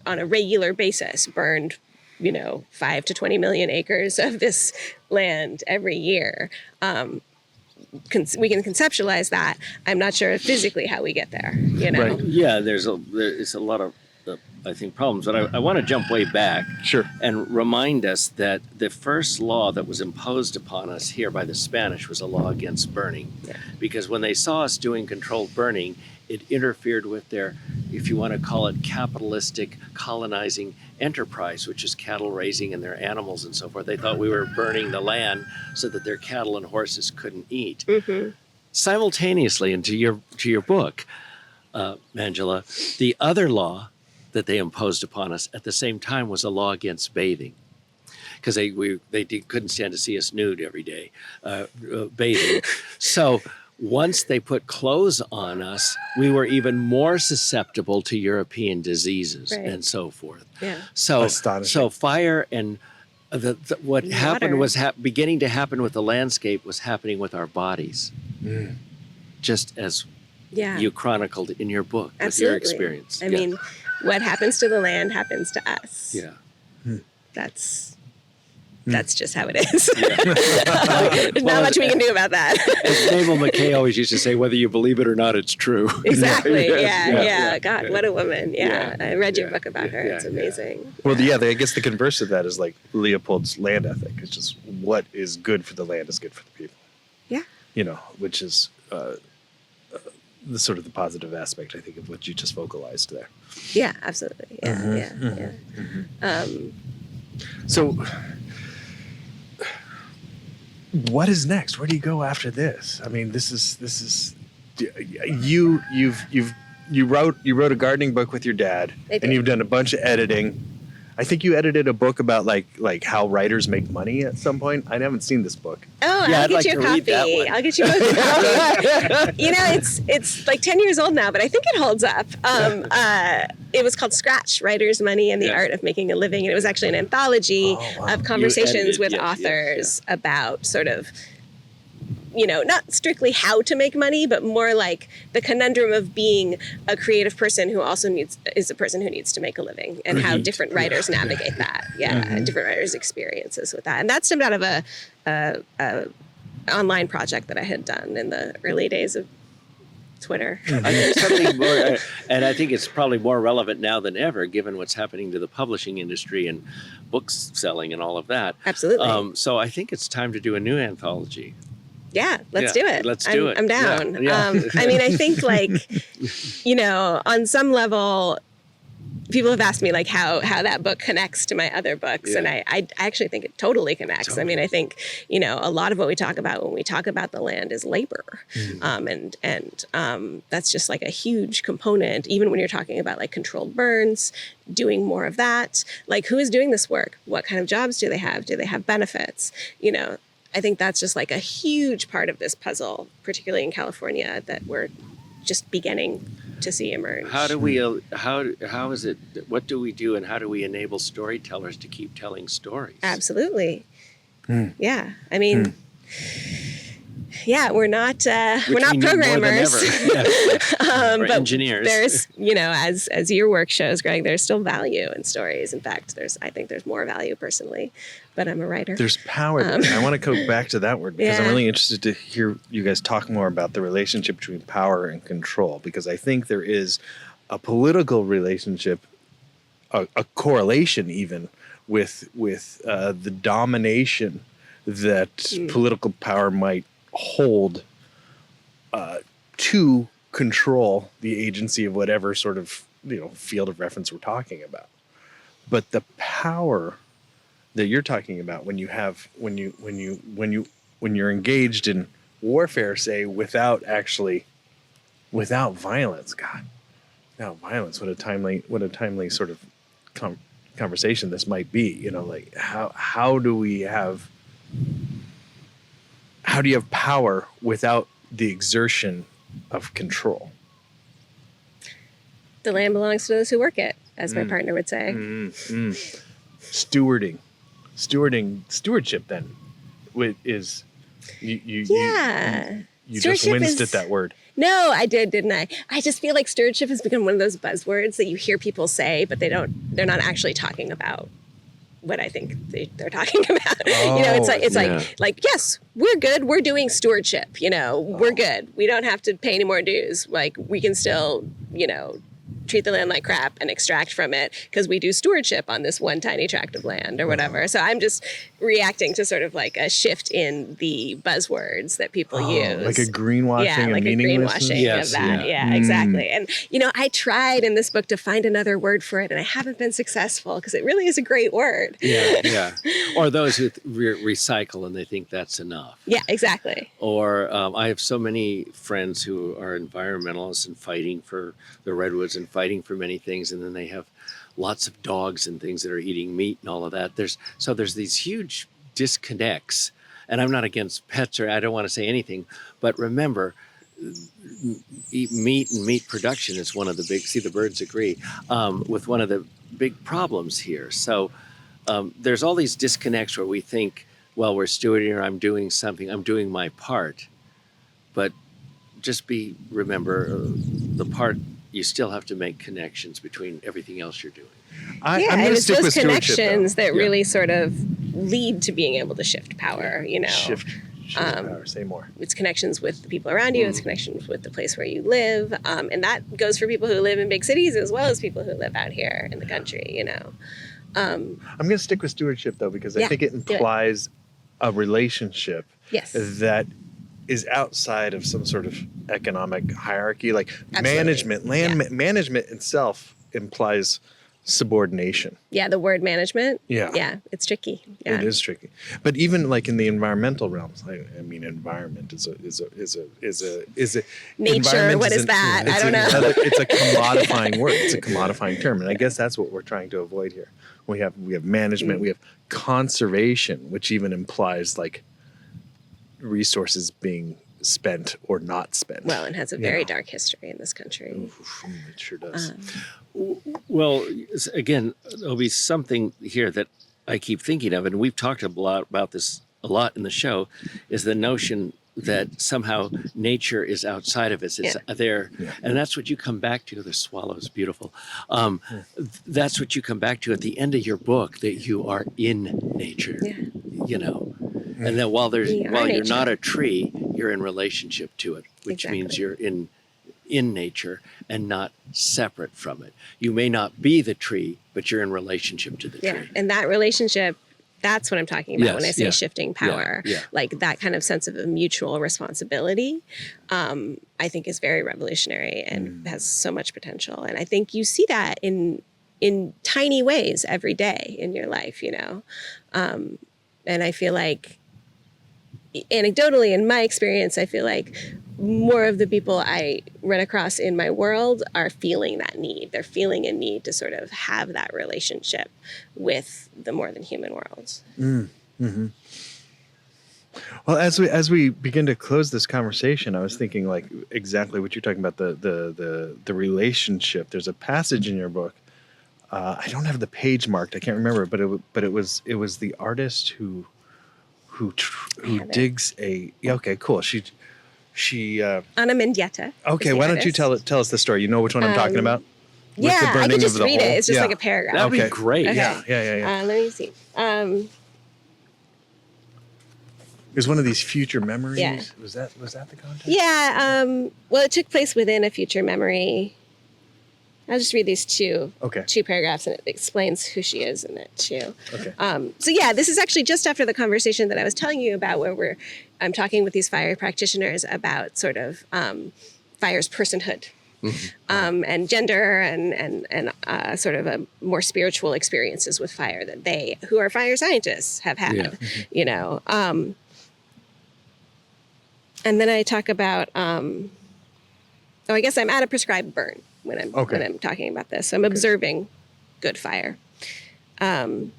on a regular basis, burned, 5 to 20 million acres of this land every year. We can conceptualize that. I'm not sure physically how we get there. Right. Yeah, there's a lot of I think problems, but I want to jump way back, Sure, and remind us that the first law that was imposed upon us here by the Spanish was a law against burning, because when they saw us doing controlled burning, it interfered with their, if you want to call it, capitalistic colonizing enterprise, which is cattle raising and their animals and so forth. They thought we were burning the land so that their cattle and horses couldn't eat. Mm-hmm. Simultaneously, and to your book, Manjula, the other law that they imposed upon us at the same time was a law against bathing, because they couldn't stand to see us nude every day bathing. So once they put clothes on us, we were even more susceptible to European diseases and so forth. Yeah. So fire and what happened was beginning to happen with the landscape was happening with our bodies, just as you chronicled in your book. Absolutely. With your experience. I mean, what happens to the land happens to us. Yeah. That's just how it is. Yeah. There's not much we can do about that. As Mabel McKay always used to say, whether you believe it or not, it's true. Exactly. Yeah. God, what a woman. Yeah. I read your book about her. It's amazing. Well, I guess the converse of that is like Leopold's land ethic. It's just what is good for the land is good for the people. Yeah. Which is the sort of the positive aspect, I think, of what you just vocalized there. Yeah, absolutely. Yeah. So what is next? Where do you go after this? I mean, this is you wrote a gardening book with your dad, and you've done a bunch of editing. I think you edited a book about like how writers make money at some point. I haven't seen this book. Oh, yeah, I'll get you a copy. I'll get you a copy. It's like 10 years old now, but I think it holds up. It was called Scratch, Writers' Money and the Art of Making a Living. And it was actually an anthology of conversations with authors about sort of, not strictly how to make money, but more like the conundrum of being a creative person who also is a person who needs to make a living, and how different writers navigate that. And different writers' experiences with that. And that stemmed out of a online project that I had done in the early days of Twitter. I think something more, and I think it's probably more relevant now than ever, given what's happening to the publishing industry and books selling and all of that. Absolutely. So I think it's time to do a new anthology. Yeah, let's do it. Let's do it. I'm down. Yeah. I mean, I think like, on some level, people have asked me like how that book connects to my other books. And I actually think it totally connects. Totally. I mean, I think, a lot of what we talk about when we talk about the land is labor. And that's just like a huge component, even when you're talking about like controlled burns, doing more of that. Like, who is doing this work? What kind of jobs do they have? Do they have benefits? I think that's just like a huge part of this puzzle, particularly in California, that we're just beginning to see emerge. How do we, how is it, what do we do and how do we enable storytellers to keep telling stories? Absolutely. Yeah. I mean, we're not programmers, or but engineers. There's, as your work shows, Greg, there's still value in stories. In fact, I think there's more value personally, but I'm a writer. There's power there. I want to go back to that word because I'm really interested to hear you guys talk more about the relationship between power and control, because I think there is a political relationship, a correlation even with the domination that political power might hold to control the agency of whatever sort of field of reference we're talking about. But the power that you're talking about when you're engaged in warfare, say without violence, without violence, what a timely sort of conversation this might be. Like how do you have power without the exertion of control? The land belongs to those who work it, as my partner would say. Stewardship then is you just winced at that word. No, I did, didn't I? I just feel like stewardship has become one of those buzzwords that you hear people say, but they're not actually talking about what I think they're talking about. It's like, yes, we're good. We're doing stewardship. We're good. We don't have to pay any more dues. Like, we can still, treat the land like crap and extract from it because we do stewardship on this one tiny tract of land or whatever. So I'm just reacting to sort of like a shift in the buzzwords that people use. Like a greenwashing like a greenwashing of that. Yeah, exactly. And, I tried in this book to find another word for it and I haven't been successful because it really is a great word. Yeah. Or those who recycle and they think that's enough. Yeah, exactly. Or I have so many friends who are environmentalists and fighting for the redwoods and fighting for many things, and then they have lots of dogs and things that are eating meat and all of that. There's these huge disconnects, and I'm not against pets or I don't want to say anything, but remember, meat and meat production is one of the big, see the birds agree, with one of the big problems here. So there's all these disconnects where we think, well, we're stewarding or I'm doing something, I'm doing my part, but just remember the part. You still have to make connections between everything else you're doing. I'm going to stick with connections that really sort of lead to being able to shift power. Shift power. Say more. It's connections with the people around you. It's connections with the place where you live, and that goes for people who live in big cities as well as people who live out here in the country. I'm going to stick with stewardship though because I think it implies a relationship that is outside of some sort of economic hierarchy. Like management, management itself implies subordination. Yeah, the word management. Yeah, it's tricky. Yeah. It is tricky. But even like in the environmental realms, I mean, environment is a nature. What is that? I don't know. It's a commodifying word. It's a commodifying term, and I guess that's what we're trying to avoid here. We have management. We have conservation, which even implies like resources being spent or not spent. Well, it has a very dark history in this country. Oof, it sure does. Well, again, there'll be something here that I keep thinking of, and we've talked a lot about this a lot in the show, is the notion that somehow nature is outside of us. It's there. Yeah. And that's what you come back to. The swallow's beautiful. That's what you come back to at the end of your book, that you are in nature, And then while you're not a tree, you're in relationship to it, which means you're in nature and not separate from it. You may not be the tree, but you're in relationship to the tree. And that relationship That's what I'm talking about when I say yeah. shifting power. Yeah. Like that kind of sense of a mutual responsibility, I think is very revolutionary and has so much potential. And I think you see that in tiny ways every day in your life, you know? And I feel like, anecdotally, in my experience, I feel like more of the people I run across in my world are feeling that need. They're feeling a need to sort of have that relationship with the more than human world. Mm-hmm. Well, as we begin to close this conversation, I was thinking like exactly what you're talking about, the relationship. There's a passage in your book. I don't have the page marked. I can't remember, but it was the artist who digs a. Yeah, okay, cool. She Ana Mendieta. Okay, why don't you tell us the story? You know which one I'm talking about? With Yeah, the I burning could just of the read hole? it. It's just Yeah. like a paragraph. That'd Okay. be great. Okay. Yeah. Let me see. It was one of these future memories. Yeah. Was that the context? Yeah. Well, it took place within a future memory. I'll just read these two paragraphs, and it explains who she is in it too. Okay. So yeah, this is actually just after the conversation that I was telling you about, where I'm talking with these fire practitioners about sort of fire's personhood. And gender and sort of a more spiritual experiences with fire that they, who are fire scientists, have had, you know. And then I talk about, I guess I'm at a prescribed burn when I'm talking about this. So I'm observing good fire. In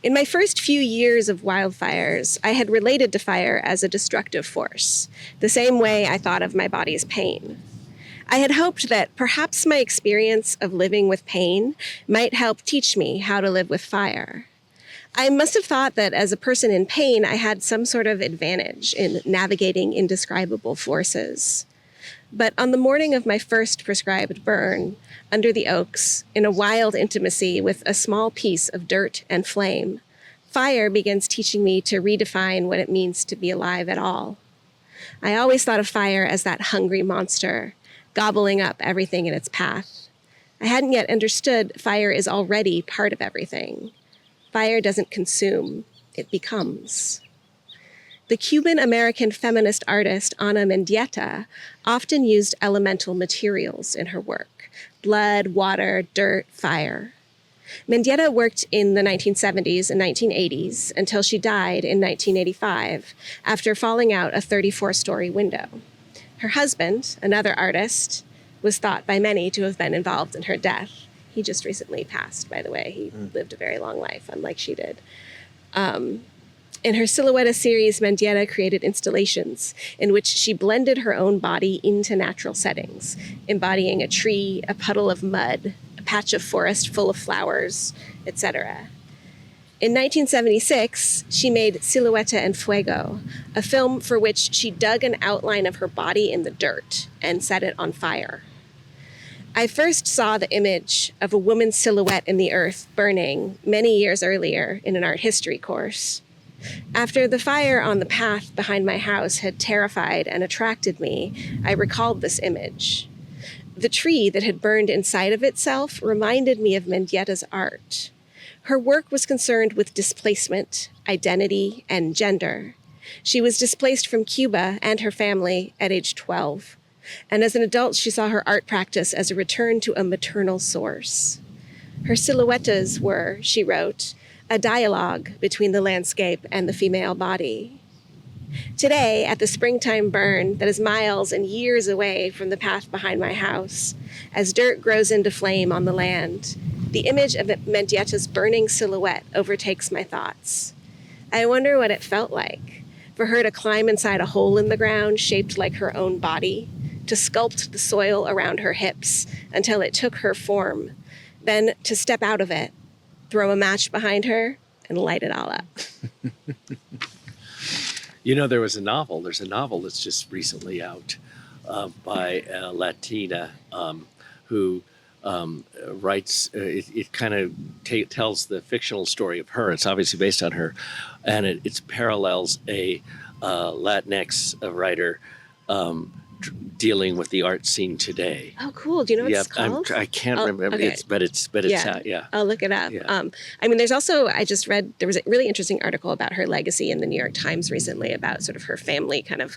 my first few years of wildfires, I had related to fire as a destructive force, the same way I thought of my body's pain. I had hoped that perhaps my experience of living with pain might help teach me how to live with fire. I must have thought that as a person in pain, I had some sort of advantage in navigating indescribable forces. But on the morning of my first prescribed burn, under the oaks, in a wild intimacy with a small piece of dirt and flame, fire begins teaching me to redefine what it means to be alive at all. I always thought of fire as that hungry monster, gobbling up everything in its path. I hadn't yet understood fire is already part of everything. Fire doesn't consume, it becomes. The Cuban-American feminist artist Ana Mendieta often used elemental materials in her work: blood, water, dirt, fire. Mendieta worked in the 1970s and 1980s until she died in 1985 after falling out a 34-story window. Her husband, another artist, was thought by many to have been involved in her death. He just recently passed, by the way. He lived a very long life, unlike she did. In her Silhouette series, Mendieta created installations in which she blended her own body into natural settings, embodying a tree, a puddle of mud, a patch of forest full of flowers, etc. In 1976, she made Silhouette en Fuego, a film for which she dug an outline of her body in the dirt and set it on fire. I first saw the image of a woman's silhouette in the earth burning many years earlier in an art history course. After the fire on the path behind my house had terrified and attracted me, I recalled this image. The tree that had burned inside of itself reminded me of Mendieta's art. Her work was concerned with displacement, identity, and gender. She was displaced from Cuba and her family at age 12. And as an adult, she saw her art practice as a return to a maternal source. Her silhouettes were, she wrote, a dialogue between the landscape and the female body. Today, at the springtime burn that is miles and years away from the path behind my house, as dirt grows into flame on the land, the image of Mendieta's burning silhouette overtakes my thoughts. I wonder what it felt like for her to climb inside a hole in the ground shaped like her own body, to sculpt the soil around her hips until it took her form, then to step out of it, throw a match behind her, and light it all up. You know, there's a novel that's just recently out by a Latina who writes, it kind of tells the fictional story of her. It's obviously based on her, and it parallels a Latinx writer dealing with the art scene today. Oh, cool. Do you know what it's called? I can't remember. Okay. It's I'll look it up. Yeah. I mean, there's also, I just read, there was a really interesting article about her legacy in the New York Times recently about sort of her family kind of,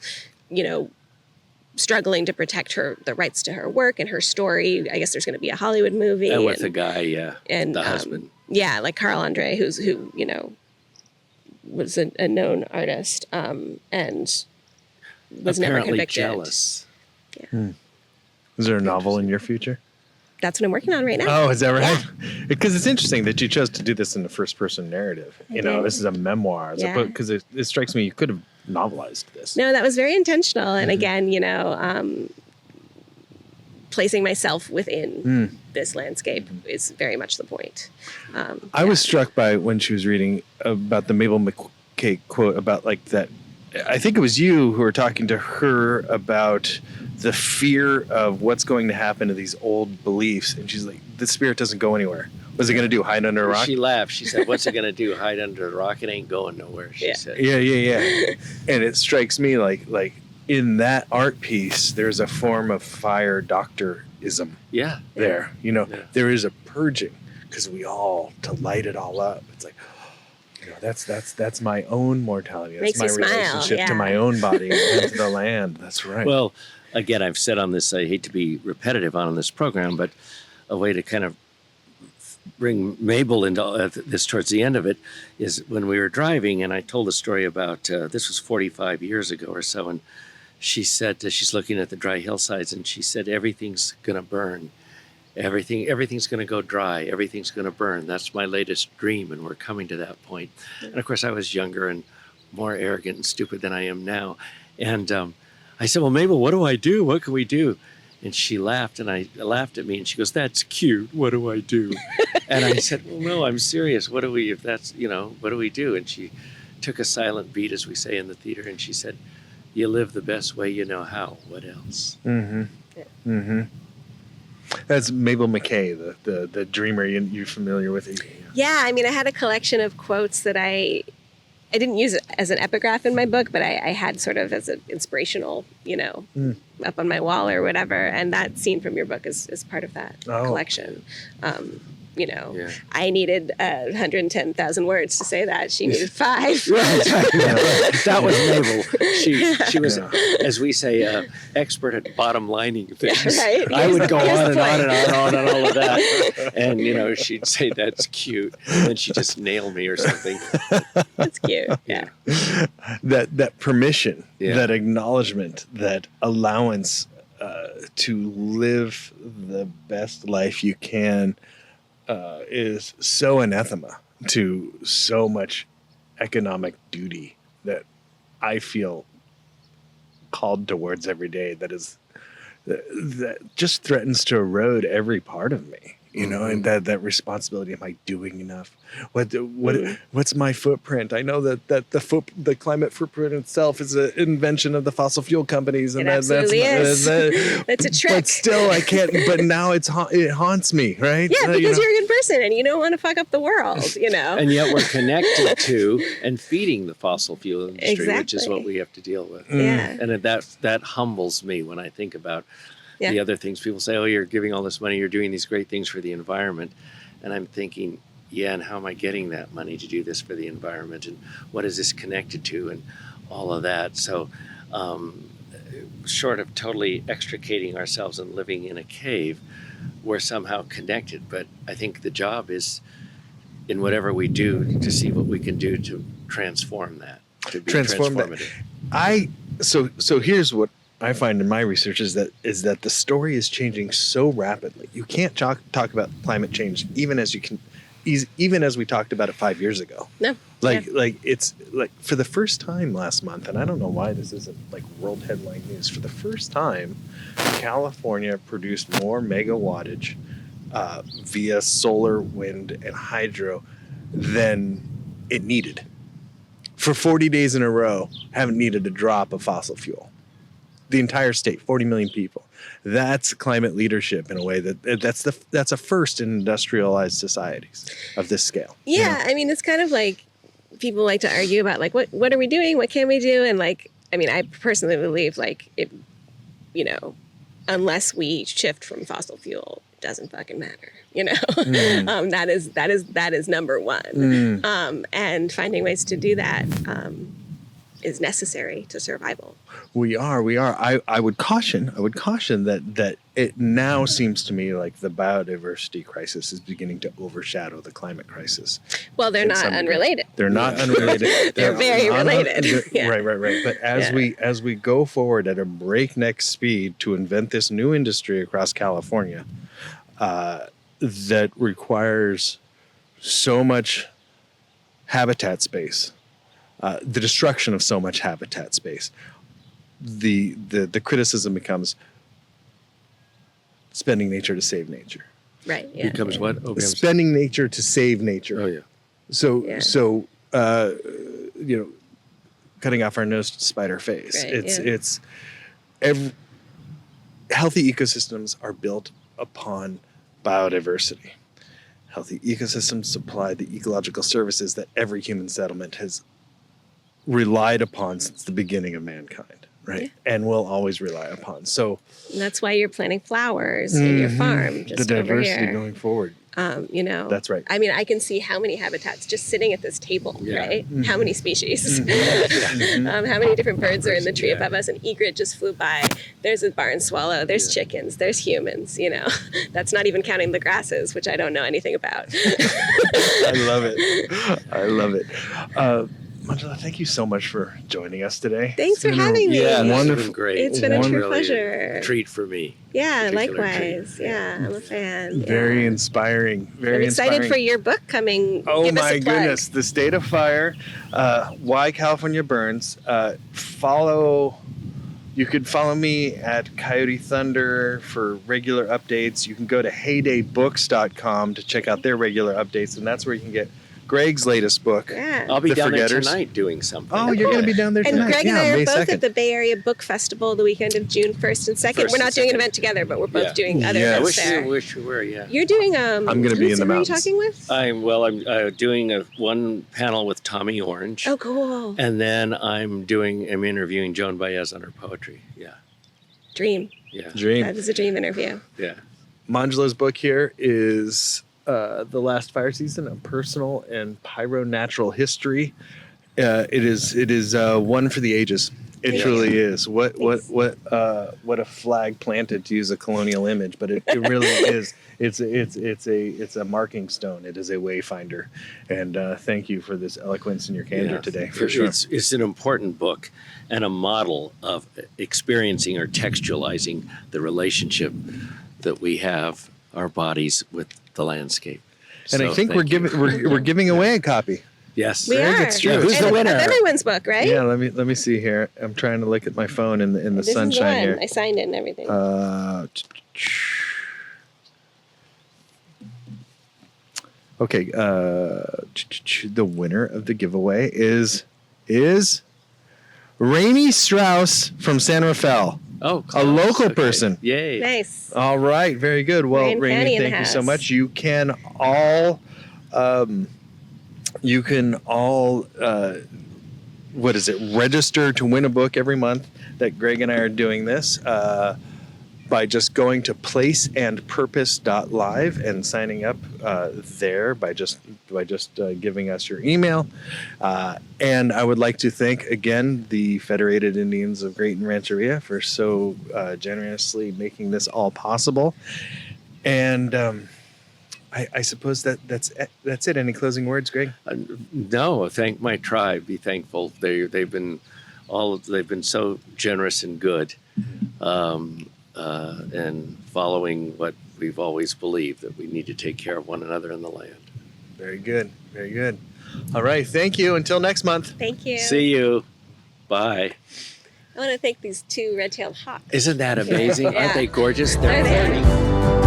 struggling to protect the rights to her work and her story. I guess there's going to be a Hollywood movie. And with the guy, and the husband. Yeah, like Carl Andre, who was a known artist and was never Apparently convicted. jealous. Yeah. Is there a novel in your future? That's what I'm working on right now. Oh, is that right? Because it's interesting that you chose to do this in the first person narrative. This is a memoir as opposed, because it strikes me you could have novelized this. No, that was very intentional. And again, placing myself within this landscape is very much the point. I was struck by when she was reading about the Mabel McKay quote about like that. I think it was you who were talking to her about the fear of what's going to happen to these old beliefs. And she's like, the spirit doesn't go anywhere. What's it going to do? Hide under a rock? She laughed. She said, what's it going to do? Hide under a rock? It ain't going nowhere, she said. Yeah. And it strikes me like in that art piece, there's a form of fire doctorism there. There is a purging because we all, to light it all up. It's like, that's my own mortality. That's Makes my me smile, relationship to my own body and to the land. That's right. Well, again, I've said on this, I hate to be repetitive on this program, but a way to kind of bring Mabel into this towards the end of it is when we were driving, and I told a story about, this was 45 years ago or so, and she said, she's looking at the dry hillsides, and she said, everything's going to burn. Everything's going to go dry. Everything's going to burn. That's my latest dream, and we're coming to that point. And of course, I was younger and more arrogant and stupid than I am now. And I said, well, Mabel, what do I do? What can we do? And she laughed, and I laughed at me, and she goes, that's cute. What do I do? And I said, well, no, I'm serious. What do we do? And she took a silent beat, as we say in the theater, and she said, you live the best way you know how. What else? That's Mabel McKay, the dreamer. You're familiar with it? Yeah, I mean, I had a collection of quotes that I didn't use it as an epigraph in my book, but I had sort of as an inspirational, up on my wall or whatever. And that scene from your book is part of that collection. I needed 110,000 words to say that. She needed 5. That was Mabel. She was, as we say, expert at bottom lining things. Right? I would go on and on and on and all of that. And, she'd say, that's cute. And then she'd just nail me or something. That's cute. Yeah. That permission, that acknowledgement, that allowance to live the best life you can is so anathema to so much economic duty that I feel called towards every day. That just threatens to erode every part of me, and that responsibility. Am I doing enough? What's my footprint? I know that the climate footprint itself is an invention of the fossil fuel companies, and that's that's a trick. But still, I can't. But now it haunts me, right? Yeah, because you're a good person and you don't want to fuck up the world, And yet we're connected to and feeding the fossil fuel industry, which is what we have to deal with. Yeah, and that humbles me when I think about the other things. People say, "Oh, you're giving all this money, you're doing these great things for the environment," and I'm thinking, yeah, and how am I getting that money to do this for the environment, and what is this connected to, and all of that. So short of totally extricating ourselves and living in a cave, we're somehow connected. But I think the job is, in whatever we do, to see what we can do to transform that, to be transformative. So here's what I find in my research is that the story is changing so rapidly. You can't talk about climate change even as we talked about it 5 years ago. No. It's like for the first time last month, and I don't know why this isn't like world headline news. For the first time, California produced more megawattage via solar, wind, and hydro than it needed. For 40 days in a row, haven't needed a drop of fossil fuel. The entire state, 40 million people. That's climate leadership in a way that's a first in industrialized societies of this scale. Yeah, I mean, it's kind of like people like to argue about like what are we doing, what can we do, and like I mean, I personally believe like unless we shift from fossil fuel, it doesn't fucking matter. That is number one. And finding ways to do that is necessary to survival. We are. I would caution that it now seems to me like the biodiversity crisis is beginning to overshadow the climate crisis. Well, they're not unrelated. They're not unrelated. They're very related. Yeah. Right. But as we go forward at a breakneck speed to invent this new industry across California, that requires so much habitat space, the destruction of so much habitat space. The criticism becomes spending nature to save nature. Right. Yeah. Becomes what? Spending nature to save nature. Oh yeah. So cutting off our nose to spite our face. Right, Healthy ecosystems are built upon biodiversity. Healthy ecosystems supply the ecological services that every human settlement has relied upon since the beginning of mankind, right? Yeah. And will always rely upon. So and that's why you're planting flowers in your farm, just the over diversity here. going forward. That's right. I mean, I can see how many habitats just sitting at this table, right? Mm-hmm. How many species? How many different birds are in the tree above us? An egret just flew by. There's a barn swallow. There's chickens. There's humans. That's not even counting the grasses, which I don't know anything about. I love it. Manjula, thank you so much for joining us today. Thanks for having me. Yeah, wonderful. It's been great. It's been a true really pleasure. A treat for me. Yeah, likewise. Yeah, I'm a fan. Very inspiring. I'm excited for your book coming. Oh, Give us my a plug. goodness. The State of Fire, Why California Burns. You could follow me at Coyote Thunder for regular updates. You can go to heydaybooks.com to check out their regular updates, and that's where you can get Greg's latest book. Yeah. I'll be The down Forgetters. there tonight doing something. Oh, you're going to be down there tonight. And Greg and I are May both 2nd. at the Bay Area Book Festival the weekend of June 1st and 2nd. We're not doing an event together, but we're both doing other Yes. events there. I wish we were, yeah. You're doing I'm going to be in the mountains. Who are you talking with? I'm doing one panel with Tommy Orange. Oh, cool. And then I'm interviewing Joan Baez on her poetry. Yeah. Dream. Yeah. Dream. That is a dream interview. Yeah. Manjula's book here is The Last Fire Season, A Personal and Pyronatural History. It is one for the ages. It truly is. What a flag planted, to use a colonial image, but it really is. It's a marking stone. It is a wayfinder. And thank you for this eloquence and your candor today. For sure, it's an important book and a model of experiencing or textualizing the relationship that we have, our bodies, with the landscape. And I think we're giving away a copy. Yes, we are. It's true. Yeah. Who's the winner? Of everyone's book, right? Yeah, let me see here. I'm trying to look at my phone in the this sunshine is here. I signed it and everything. Okay, the winner of the giveaway is Rainey Strauss from San Rafael. Oh, a local person. Yay. Nice. All right, very good. Well, Rainey, thank you so much. You can all register to win a book every month that Greg and I are doing this by just going to placeandpurpose.live and signing up there by just giving us your email. And I would like to thank again the Federated Indians of Great and Rancheria for so generously making this all possible. And I suppose that's it. Any closing words, Greg? No, thank my tribe. Be thankful. They've been so generous and good, and following what we've always believed, that we need to take care of one another in the land. Very good. Very good. All right. Thank you. Until next month. Thank you. See you. Bye. I want to thank these two red-tailed hawks. Isn't that amazing? Yeah. Aren't they gorgeous? Are they?